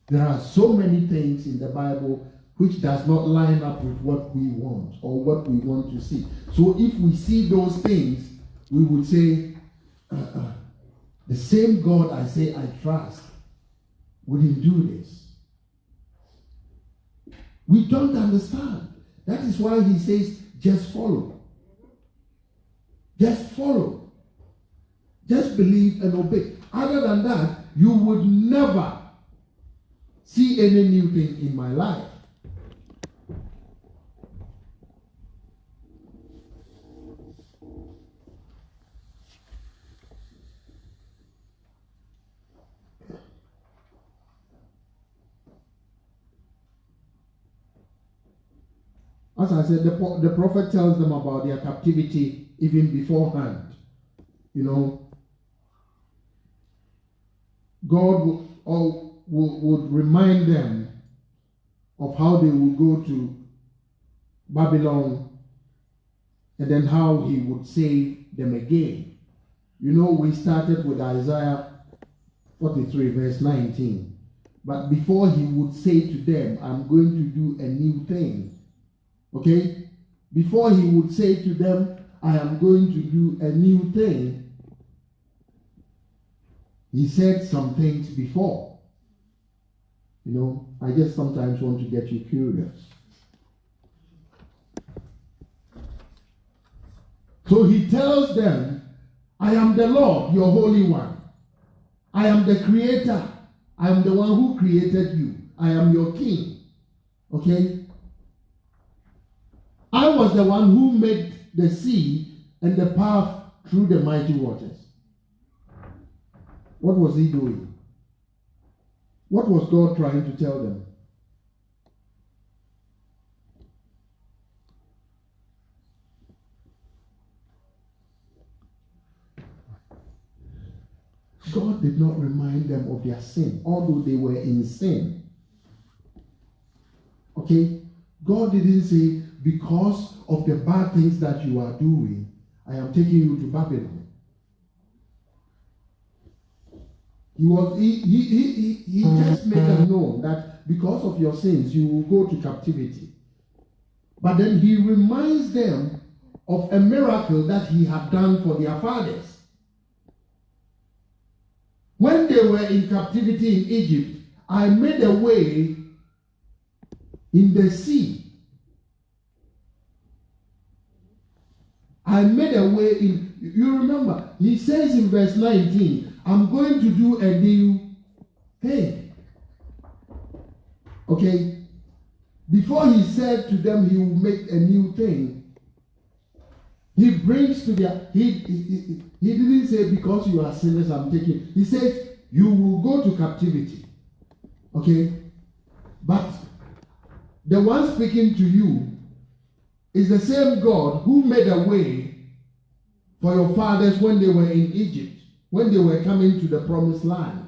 There are so many things in the Bible which does not line up with what we want or what we want to see. So if we see those things, we would say, the same God I say I trust wouldn't do this. We don't understand. That is why he says, just follow. Just follow. Just believe and obey. Other than that, you would never see any new thing in my life. As I said, the prophet tells them about their captivity even beforehand. You know, God would remind them of how they would go to Babylon and then how he would save them again. You know, we started with Isaiah 43 verse 19. But before he would say to them, I'm going to do a new thing. Okay? Before he would say to them, I am going to do a new thing, he said some things before. You know, I just sometimes want to get you curious. So he tells them, I am the Lord, your Holy One. I am the Creator. I am the one who created you. I am your King. Okay? I was the one who made the sea and the path through the mighty waters. What was he doing? What was God trying to tell them? God did not remind them of their sin, although they were in sin. Okay? God didn't say, because of the bad things that you are doing, I am taking you to Babylon. He just made them know that because of your sins, you will go to captivity. But then he reminds them of a miracle that he had done for their fathers. When they were in captivity in Egypt, I made a way in the sea. I made a way in. You remember, he says in verse 19, I'm going to do a new thing. Okay? Before he said to them he will make a new thing, he brings to their. He didn't say because you are sinners I'm taking. He says you will go to captivity. Okay? But the one speaking to you is the same God who made a way for your fathers when they were in Egypt, when they were coming to the promised land.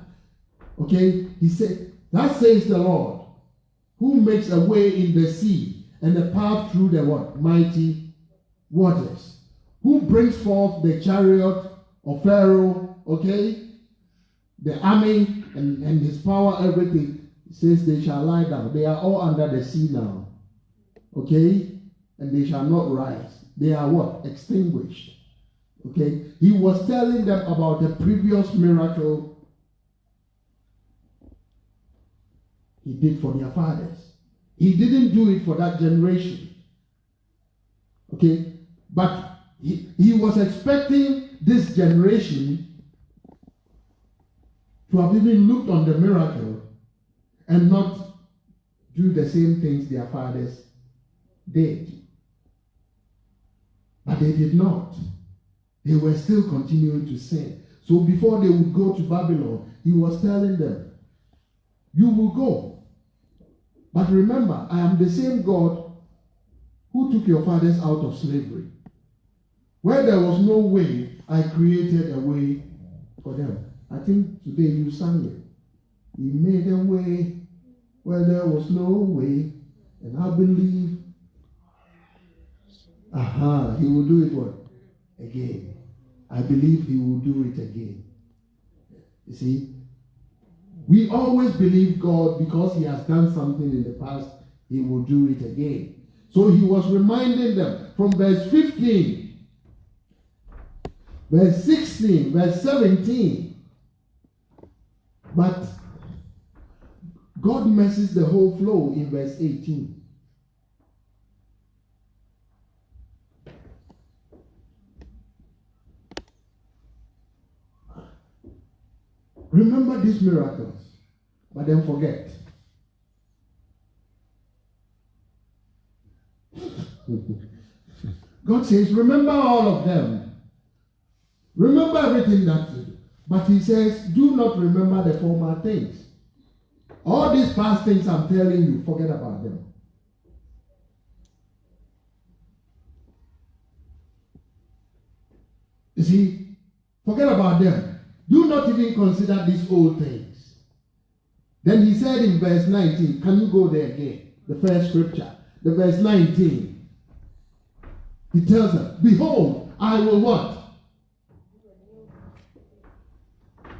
Okay? He said, that says the Lord, who makes a way in the sea and a path through the what? Mighty waters. Who brings forth the chariot of Pharaoh, okay? The army and his power, everything. He says they shall lie down. They are all under the sea now. Okay? And they shall not rise. They are what? Extinguished. Okay? He was telling them about the previous miracle he did for their fathers. He didn't do it for that generation. Okay? But he was expecting this generation to have even looked on the miracle and not do the same things their fathers did. But they did not. They were still continuing to sin. So before they would go to Babylon, he was telling them, you will go. But remember, I am the same God who took your fathers out of slavery. Where there was no way, I created a way for them. I think today you sang it. He made a way where there was no way. And I believe, he will do it what? Again. I believe he will do it again. You see? We always believe God because he has done something in the past, he will do it again. So he was reminding them from verse 15, verse 16, verse 17. But God messes the whole flow in verse 18. Remember these miracles, but then forget. God says, remember all of them. Remember everything that you do. But he says, do not remember the former things. All these past things I'm telling you, forget about them. You see, forget about them. Do not even consider these old things. Then he said in verse 19, can you go there again? The first scripture. The verse 19. He tells them, behold, I will what?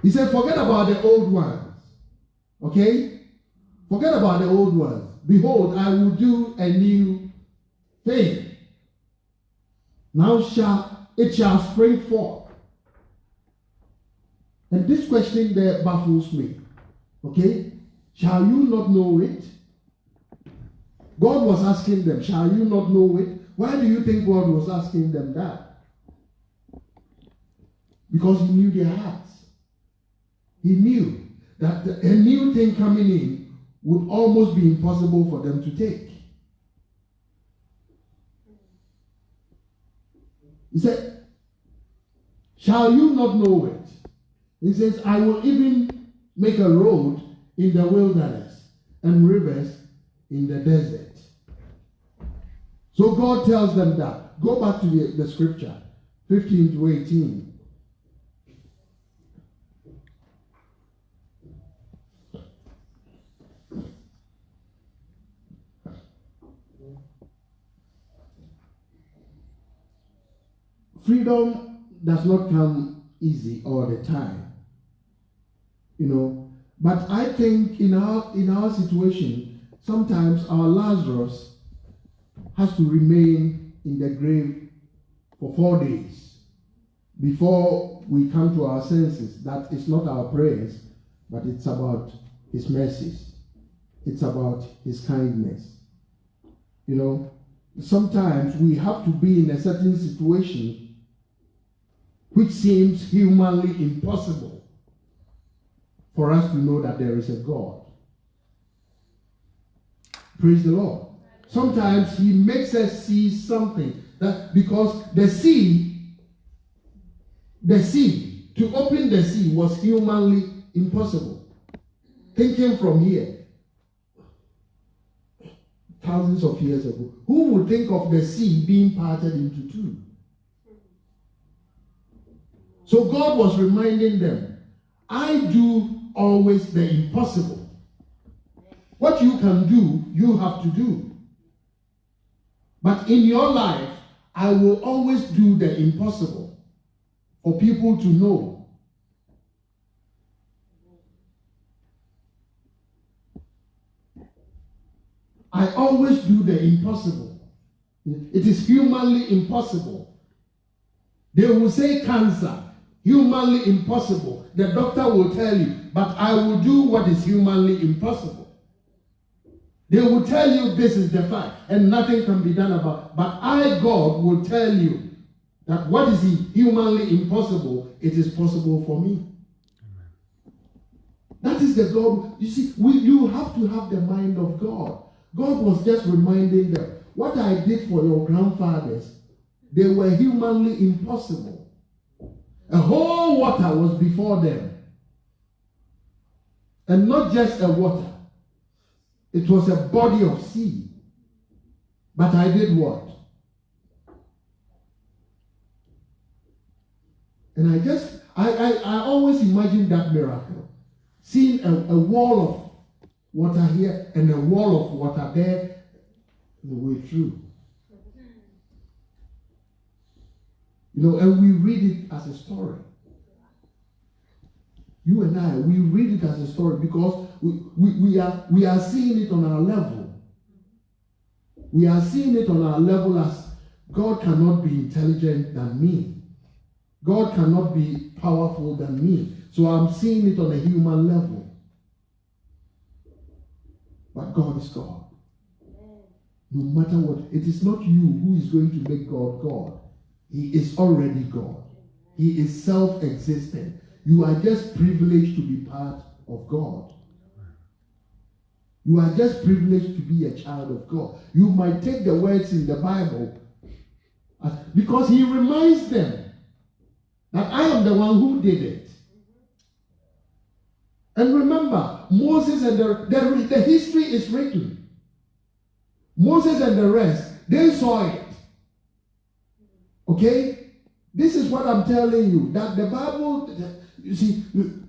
He said, forget about the old ones. Okay? Forget about the old ones. Behold, I will do a new thing. Now it shall spring forth. And this question there baffles me. Okay? Shall you not know it? God was asking them, shall you not know it? Why do you think God was asking them that? Because he knew their hearts. He knew that a new thing coming in would almost be impossible for them to take. He said, shall you not know it? He says, I will even make a road in the wilderness and rivers in the desert. So God tells them that. Go back to the scripture, 15 to 18. freedom does not come easy all the time. But I think in our situation, sometimes our Lazarus has to remain in the grave for 4 days before we come to our senses. That it's not our prayers, but it's about his mercies. It's about his kindness. Sometimes we have to be in a certain situation which seems humanly impossible for us to know that there is a God. Praise the Lord. Sometimes he makes us see something that, because the sea, to open the sea was humanly impossible. Thinking from here, thousands of years ago, who would think of the sea being parted into two? So God was reminding them, I do always the impossible. What you can do, you have to do. But in your life, I will always do the impossible for people to know. I always do the impossible. It is humanly impossible. They will say cancer, humanly impossible. The doctor will tell you, but I will do what is humanly impossible. They will tell you this is the fact and nothing can be done about it. But I, God, will tell you that what is humanly impossible, it is possible for me. That is the God. You see, you have to have the mind of God. God was just reminding them, what I did for your grandfathers, they were humanly impossible. A whole water was before them. And not just a water. It was a body of sea. But I did what? And I always imagine that miracle. Seeing a wall of water here and a wall of water there, the way through. And we read it as a story. You and I, we read it as a story because we are seeing it on our level. We are seeing it on our level as God cannot be intelligent than me. God cannot be powerful than me. So I'm seeing it on a human level. But God is God. No matter what, it is not you who is going to make God God. He is already God. He is self-existent. You are just privileged to be part of God. You are just privileged to be a child of God. You might take the words in the Bible because he reminds them that I am the one who did it. And remember, Moses and the history is written. Moses and the rest, they saw it. Okay? This is what I'm telling you. That the Bible, you see,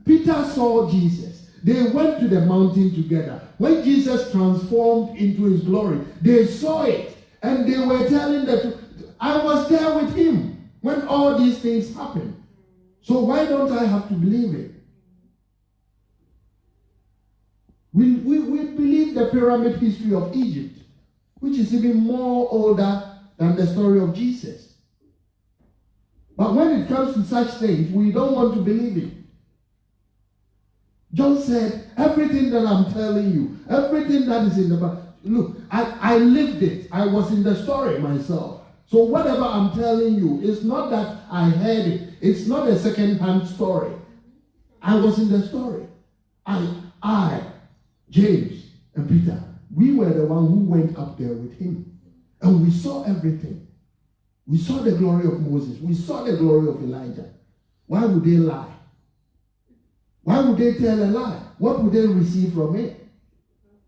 Peter saw Jesus. They went to the mountain together. When Jesus transformed into his glory, they saw it. And they were telling that I was there with him when all these things happened. So why don't I have to believe it? We believe the pyramid history of Egypt, which is even more older than the story of Jesus. But when it comes to such things, we don't want to believe it. John said, everything that I'm telling you, everything that is in the Bible, look, I lived it. I was in the story myself. So whatever I'm telling you, it's not that I heard it. It's not a second-hand story. I was in the story. I, James and Peter, we were the one who went up there with him. And we saw everything. We saw the glory of Moses. We saw the glory of Elijah. Why would they lie? Why would they tell a lie? What would they receive from it?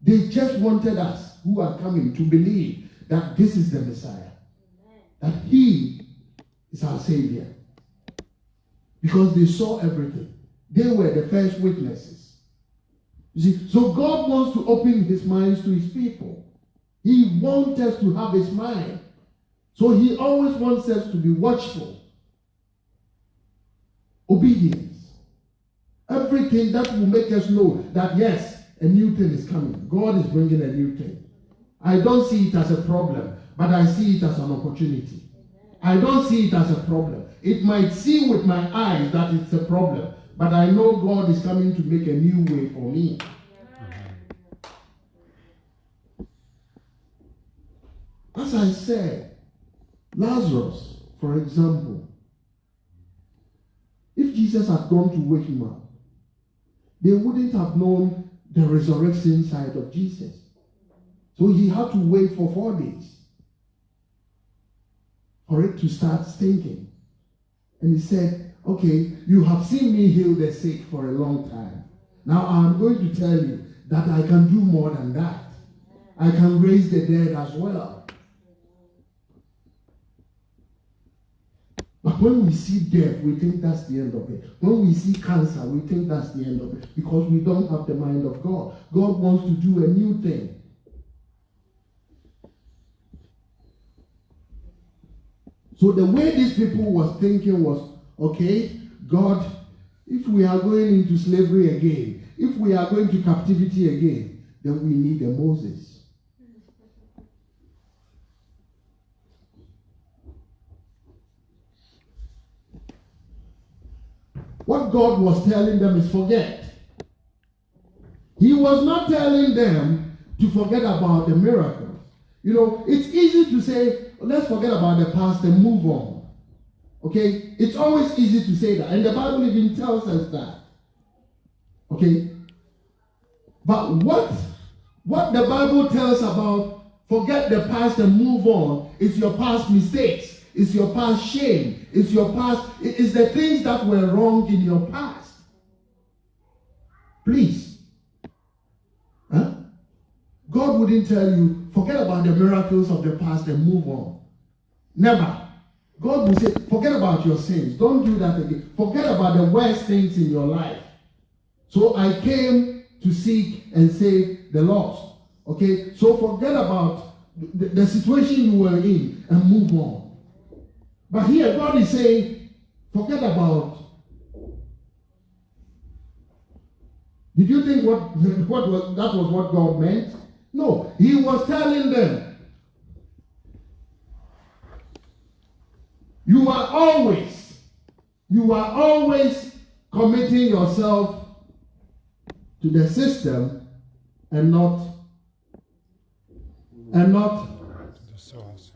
They just wanted us who are coming to believe that this is the Messiah. That he is our Savior. Because they saw everything. They were the first witnesses. You see, so God wants to open his minds to his people. He wants us to have his mind. So he always wants us to be watchful Obedience. Everything that will make us know that yes, a new thing is coming. God is bringing a new thing. I don't see it as a problem, but I see it as an opportunity. I don't see it as a problem. It might seem with my eyes that it's a problem, but I know God is coming to make a new way for me. As I said, Lazarus, for example, if Jesus had gone to wake him up, they wouldn't have known the resurrection side of Jesus. So he had to wait for 4 days for it to start stinking. And he said, okay, you have seen me heal the sick for a long time. Now I'm going to tell you that I can do more than that. I can raise the dead as well. But when we see death, we think that's the end of it. When we see cancer, we think that's the end of it. Because we don't have the mind of God. God wants to do a new thing. So the way these people was thinking was, okay, God, if we are going into slavery again, if we are going to captivity again, then we need a Moses. What God was telling them is forget. He was not telling them to forget about the miracles. You know, it's easy to say, let's forget about the past and move on. Okay? It's always easy to say that. And the Bible even tells us that. Okay? But what the Bible tells about forget the past and move on is your past mistakes. It's your past shame. It's your past. It's the things that were wrong in your past. Please. Huh? God wouldn't tell you, forget about the miracles of the past and move on. Never. God will say, forget about your sins. Don't do that again. Forget about the worst things in your life. So I came to seek and save the lost. Okay? So forget about the situation you were in and move on. But here God is saying, forget about. Did you think that was what God meant? No, he was telling them, you are always committing yourself to the system and not the source.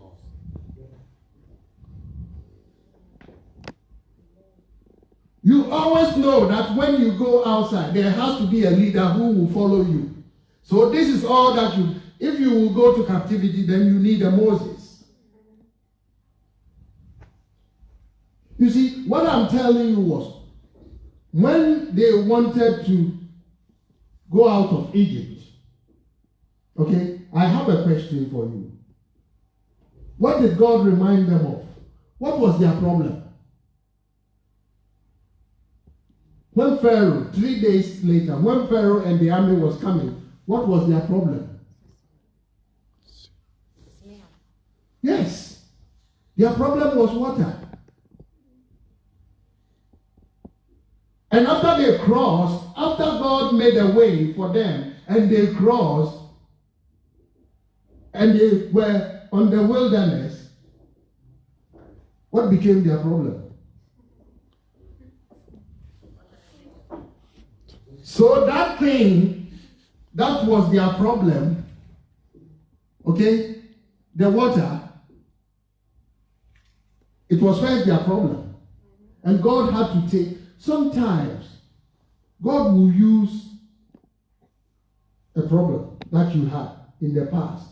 You always know that when you go outside, there has to be a leader who will follow you. So this is all that if you will go to captivity, then you need a Moses. You see, what I'm telling you was, when they wanted to go out of Egypt, okay, I have a question for you. What did God remind them of? What was their problem? When Pharaoh, 3 days later, when Pharaoh and the army was coming, what was their problem? Yes. Their problem was water. And after they crossed, after God made a way for them, and they crossed, and they were on the wilderness, what became their problem? So that thing, that was their problem, okay, the water, it was first their problem. And God had to take, sometimes, God will use a problem that you had in the past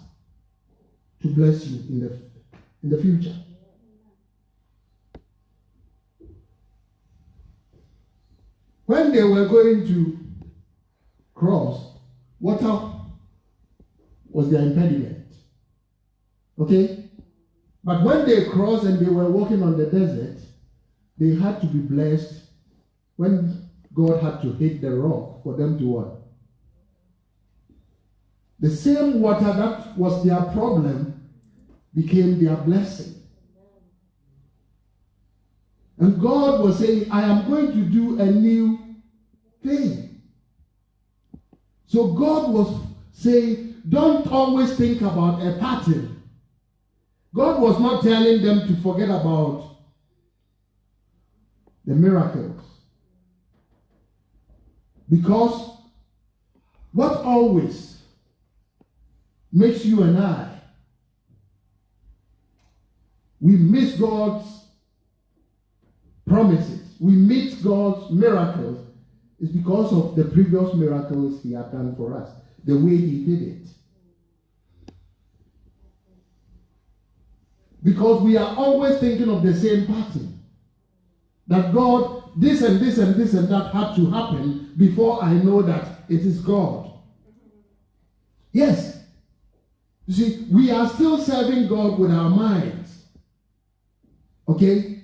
to bless you in the future. When they were going to cross, water was their impediment. Okay? But when they crossed and they were walking on the desert, they had to be blessed when God had to hit the rock for them to what? The same water that was their problem became their blessing. And God was saying, I am going to do a new thing. So God was saying, don't always think about a pattern. God was not telling them to forget about the miracles. Because what always makes you and I, we miss God's promises, we miss God's miracles, is because of the previous miracles he had done for us, the way he did it. Because we are always thinking of the same pattern. That God, this and this and this and that had to happen before I know that it is God. Yes. You see, we are still serving God with our minds. Okay?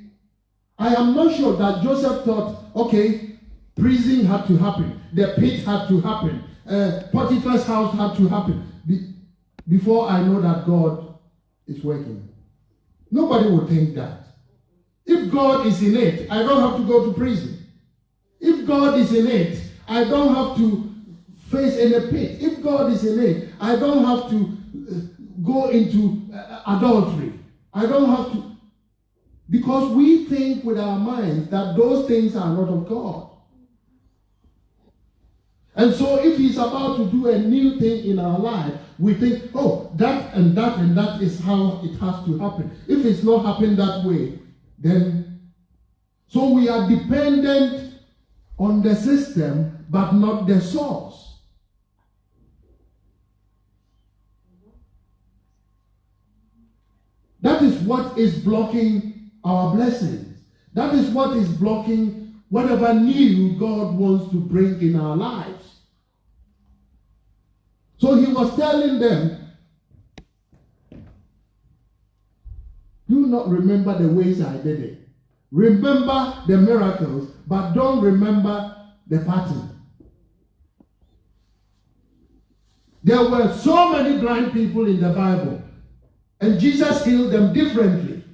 I am not sure that Joseph thought, okay, prison had to happen, the pit had to happen, Potiphar's house had to happen before I know that God is working. Nobody would think that. If God is in it, I don't have to go to prison. If God is in it, I don't have to face any pit. If God is in it, I don't have to go into adultery. I don't have to. Because we think with our minds that those things are not of God. And so if he's about to do a new thing in our life, we think, oh, that and that and that is how it has to happen. If it's not happened that way, then... So we are dependent on the system, but not the source. That is what is blocking our blessings. That is what is blocking whatever new God wants to bring in our lives. So he was telling them, do not remember the ways I did it. Remember the miracles, but don't remember the pattern. There were so many blind people in the Bible, and Jesus healed them differently.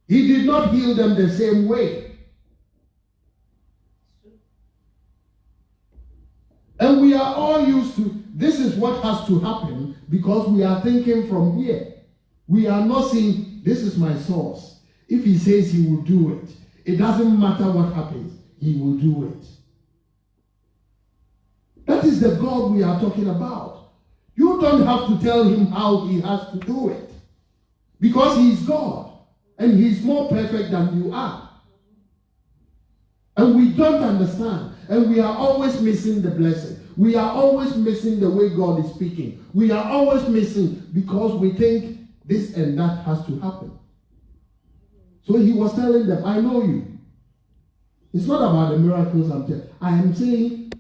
He did not heal them the same way. And we are all used to, this is what has to happen, because we are thinking from here. We are not saying, this is my source. If he says he will do it, it doesn't matter what happens, he will do it. That is the God we are talking about. You don't have to tell him how he has to do it, because he is God, and he is more perfect than you are. And we don't understand, and we are always missing the blessing. We are always missing the way God is speaking. We are always missing because we think this and that has to happen. So he was telling them, I know you. It's not about the miracles I'm telling. I am saying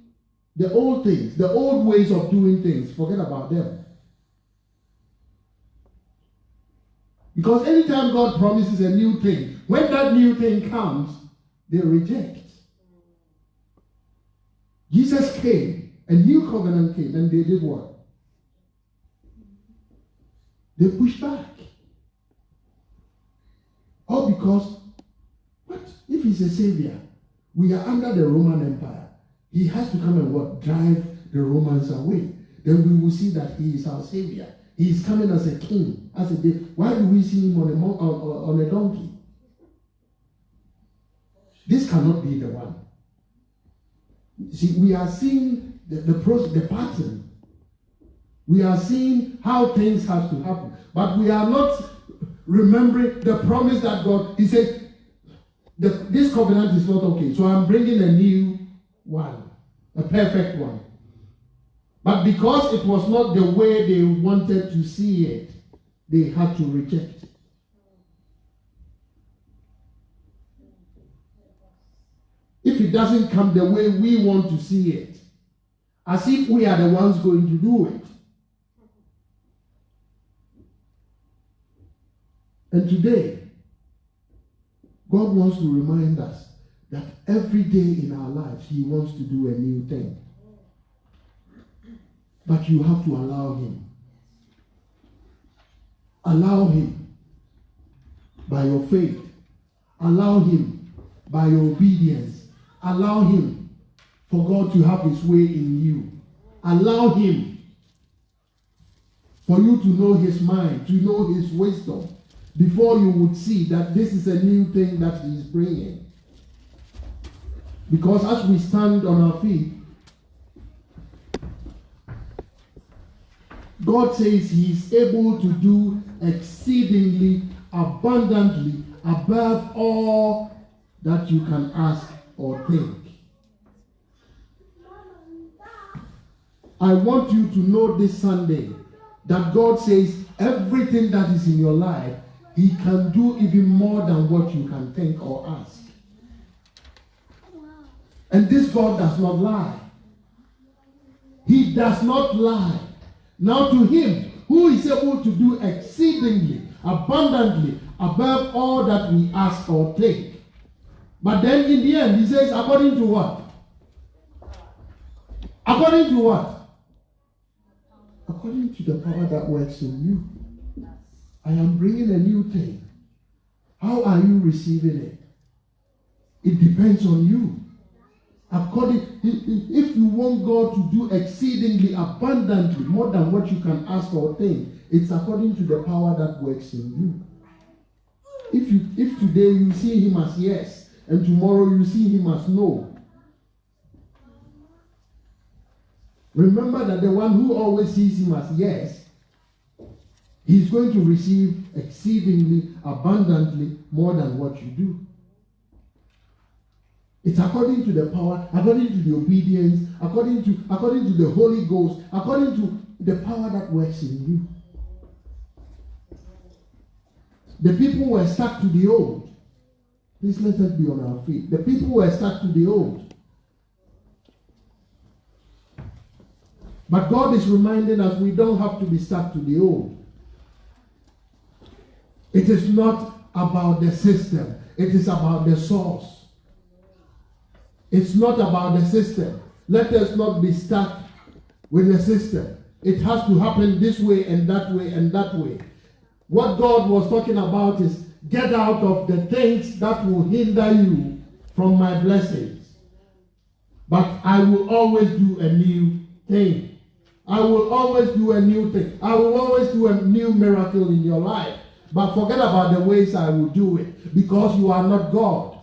the old things, the old ways of doing things, forget about them. Because anytime God promises a new thing, when that new thing comes, they reject. Jesus came, a new covenant came, and they did what? They pushed back. All because, what? If he's a savior, we are under the Roman Empire. He has to come and what? Drive the Romans away. Then we will see that he is our savior. He is coming as a king. As a day. Why do we see him on a donkey? This cannot be the one. See, we are seeing the pattern. We are seeing how things have to happen. But we are not remembering the promise that God, he said, this covenant is not okay. So I'm bringing a new one, a perfect one. But because it was not the way they wanted to see it, they had to reject it. If it doesn't come the way we want to see it, as if we are the ones going to do it. And today, God wants to remind us that every day in our lives, he wants to do a new thing. But you have to allow him. Allow him by your faith. Allow him, by your obedience, allow him for God to have his way in you. Allow him for you to know his mind, to know his wisdom, before you would see that this is a new thing that he is bringing. Because as we stand on our feet, God says he is able to do exceedingly abundantly above all that you can ask or think. I want you to know this Sunday that God says everything that is in your life, he can do even more than what you can think or ask. And this God does not lie. He does not lie. Now to him who is able to do exceedingly, abundantly, above all that we ask or think. But then in the end, he says, according to what? According to what? According to the power that works in you. I am bringing a new thing. How are you receiving it? It depends on you. If you want God to do exceedingly abundantly more than what you can ask or think, it's according to the power that works in you. If today you see him as yes, and tomorrow you see him as no, remember that the one who always sees him as yes, he's going to receive exceedingly abundantly more than what you do. It's according to the power, according to the obedience, according to the Holy Ghost, according to the power that works in you. The people were stuck to the old. Please let us be on our feet. The people were stuck to the old. But God is reminding us we don't have to be stuck to the old. It is not about the system. It is about the source. It's not about the system. Let us not be stuck with the system. It has to happen this way and that way and that way. What God was talking about is get out of the things that will hinder you from my blessings. But I will always do a new thing. I will always do a new thing. I will always do a new miracle in your life. But forget about the ways I will do it, because you are not God.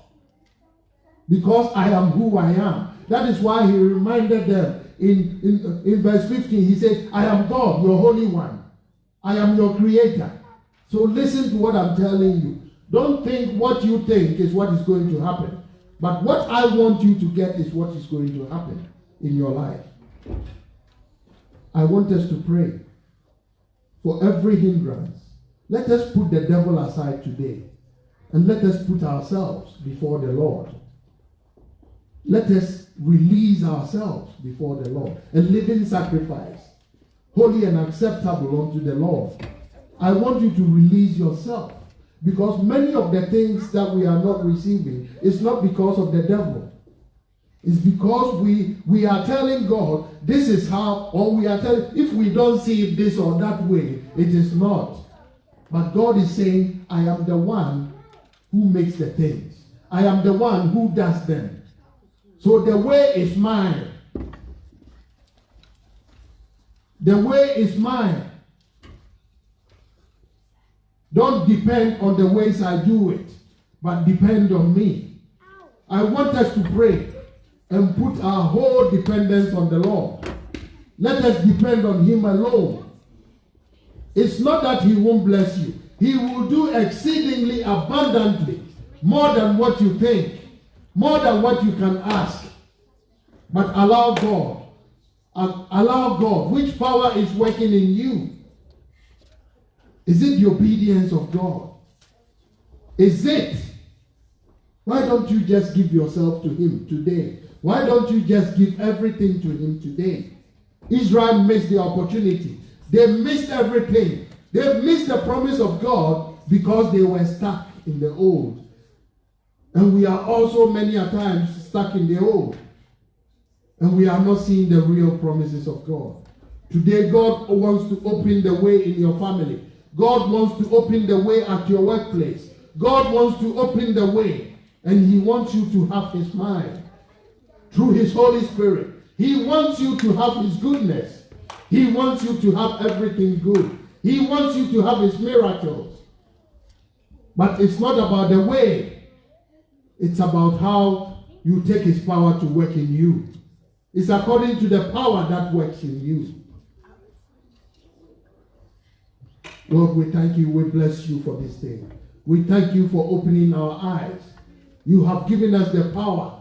Because I am who I am. That is why he reminded them in verse 15. He says, I am God, your Holy One. I am your creator. So listen to what I'm telling you. Don't think what you think is what is going to happen. But what I want you to get is what is going to happen in your life. I want us to pray for every hindrance. Let us put the devil aside today. And let us put ourselves before the Lord. Let us release ourselves before the Lord. A living sacrifice, holy and acceptable unto the Lord. I want you to release yourself, because many of the things that we are not receiving is not because of the devil. It's because we are telling God this is how, or we are telling, if we don't see it this or that way, it is not. But God is saying, I am the one who makes the things. I am the one who does them. So the way is mine. The way is mine. Don't depend on the ways I do it, but depend on me. I want us to pray and put our whole dependence on the Lord. Let us depend on him alone. It's not that he won't bless you. He will do exceedingly abundantly, more than what you think, more than what you can ask. But allow God. Allow God. Which power is working in you? Is it the obedience of God? Is it? Why don't you just give yourself to him today? Why don't you just give everything to him today? Israel missed the opportunity. They missed everything. They missed the promise of God because they were stuck in the old. And we are also many a times stuck in the old. And we are not seeing the real promises of God. Today, God wants to open the way in your family. God wants to open the way at your workplace. God wants to open the way, and He wants you to have His mind through His Holy Spirit. He wants you to have His goodness. He wants you to have everything good. He wants you to have His miracles. But it's not about the way. It's about how you take His power to work in you. It's according to the power that works in you. Lord, we thank you. We bless you for this day. We thank you for opening our eyes. You have given us the power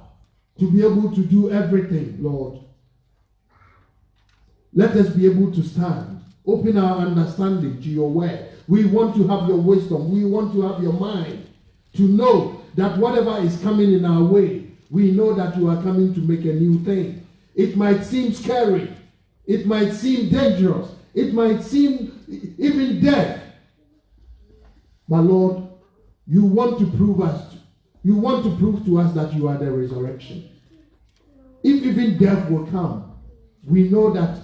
to be able to do everything, Lord. Let us be able to stand. Open our understanding to your word. We want to have your wisdom. We want to have your mind to know that whatever is coming in our way, we know that you are coming to make a new thing. It might seem scary. It might seem dangerous. It might seem even death. But Lord, you want to prove to us that you are the resurrection. If even death will come, we know that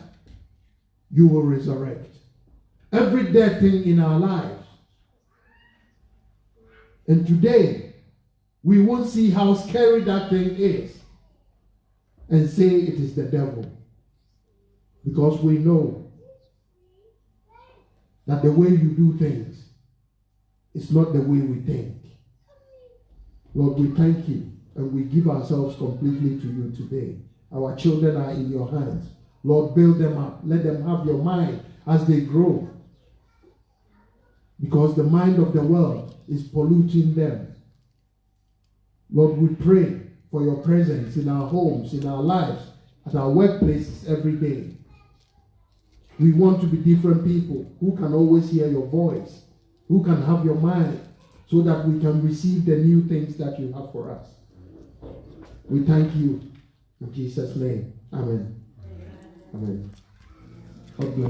you will resurrect every dead thing in our lives. And today, we won't see how scary that thing is and say it is the devil. Because we know that the way you do things is not the way we think. Lord, we thank you and we give ourselves completely to you today. Our children are in your hands. Lord, build them up. Let them have your mind as they grow. Because the mind of the world is polluting them. Lord, we pray for your presence in our homes, in our lives, at our workplaces every day. We want to be different people who can always hear your voice, who can have your mind, so that we can receive the new things that you have for us. We thank you. In Jesus' name. Amen. Amen. God bless.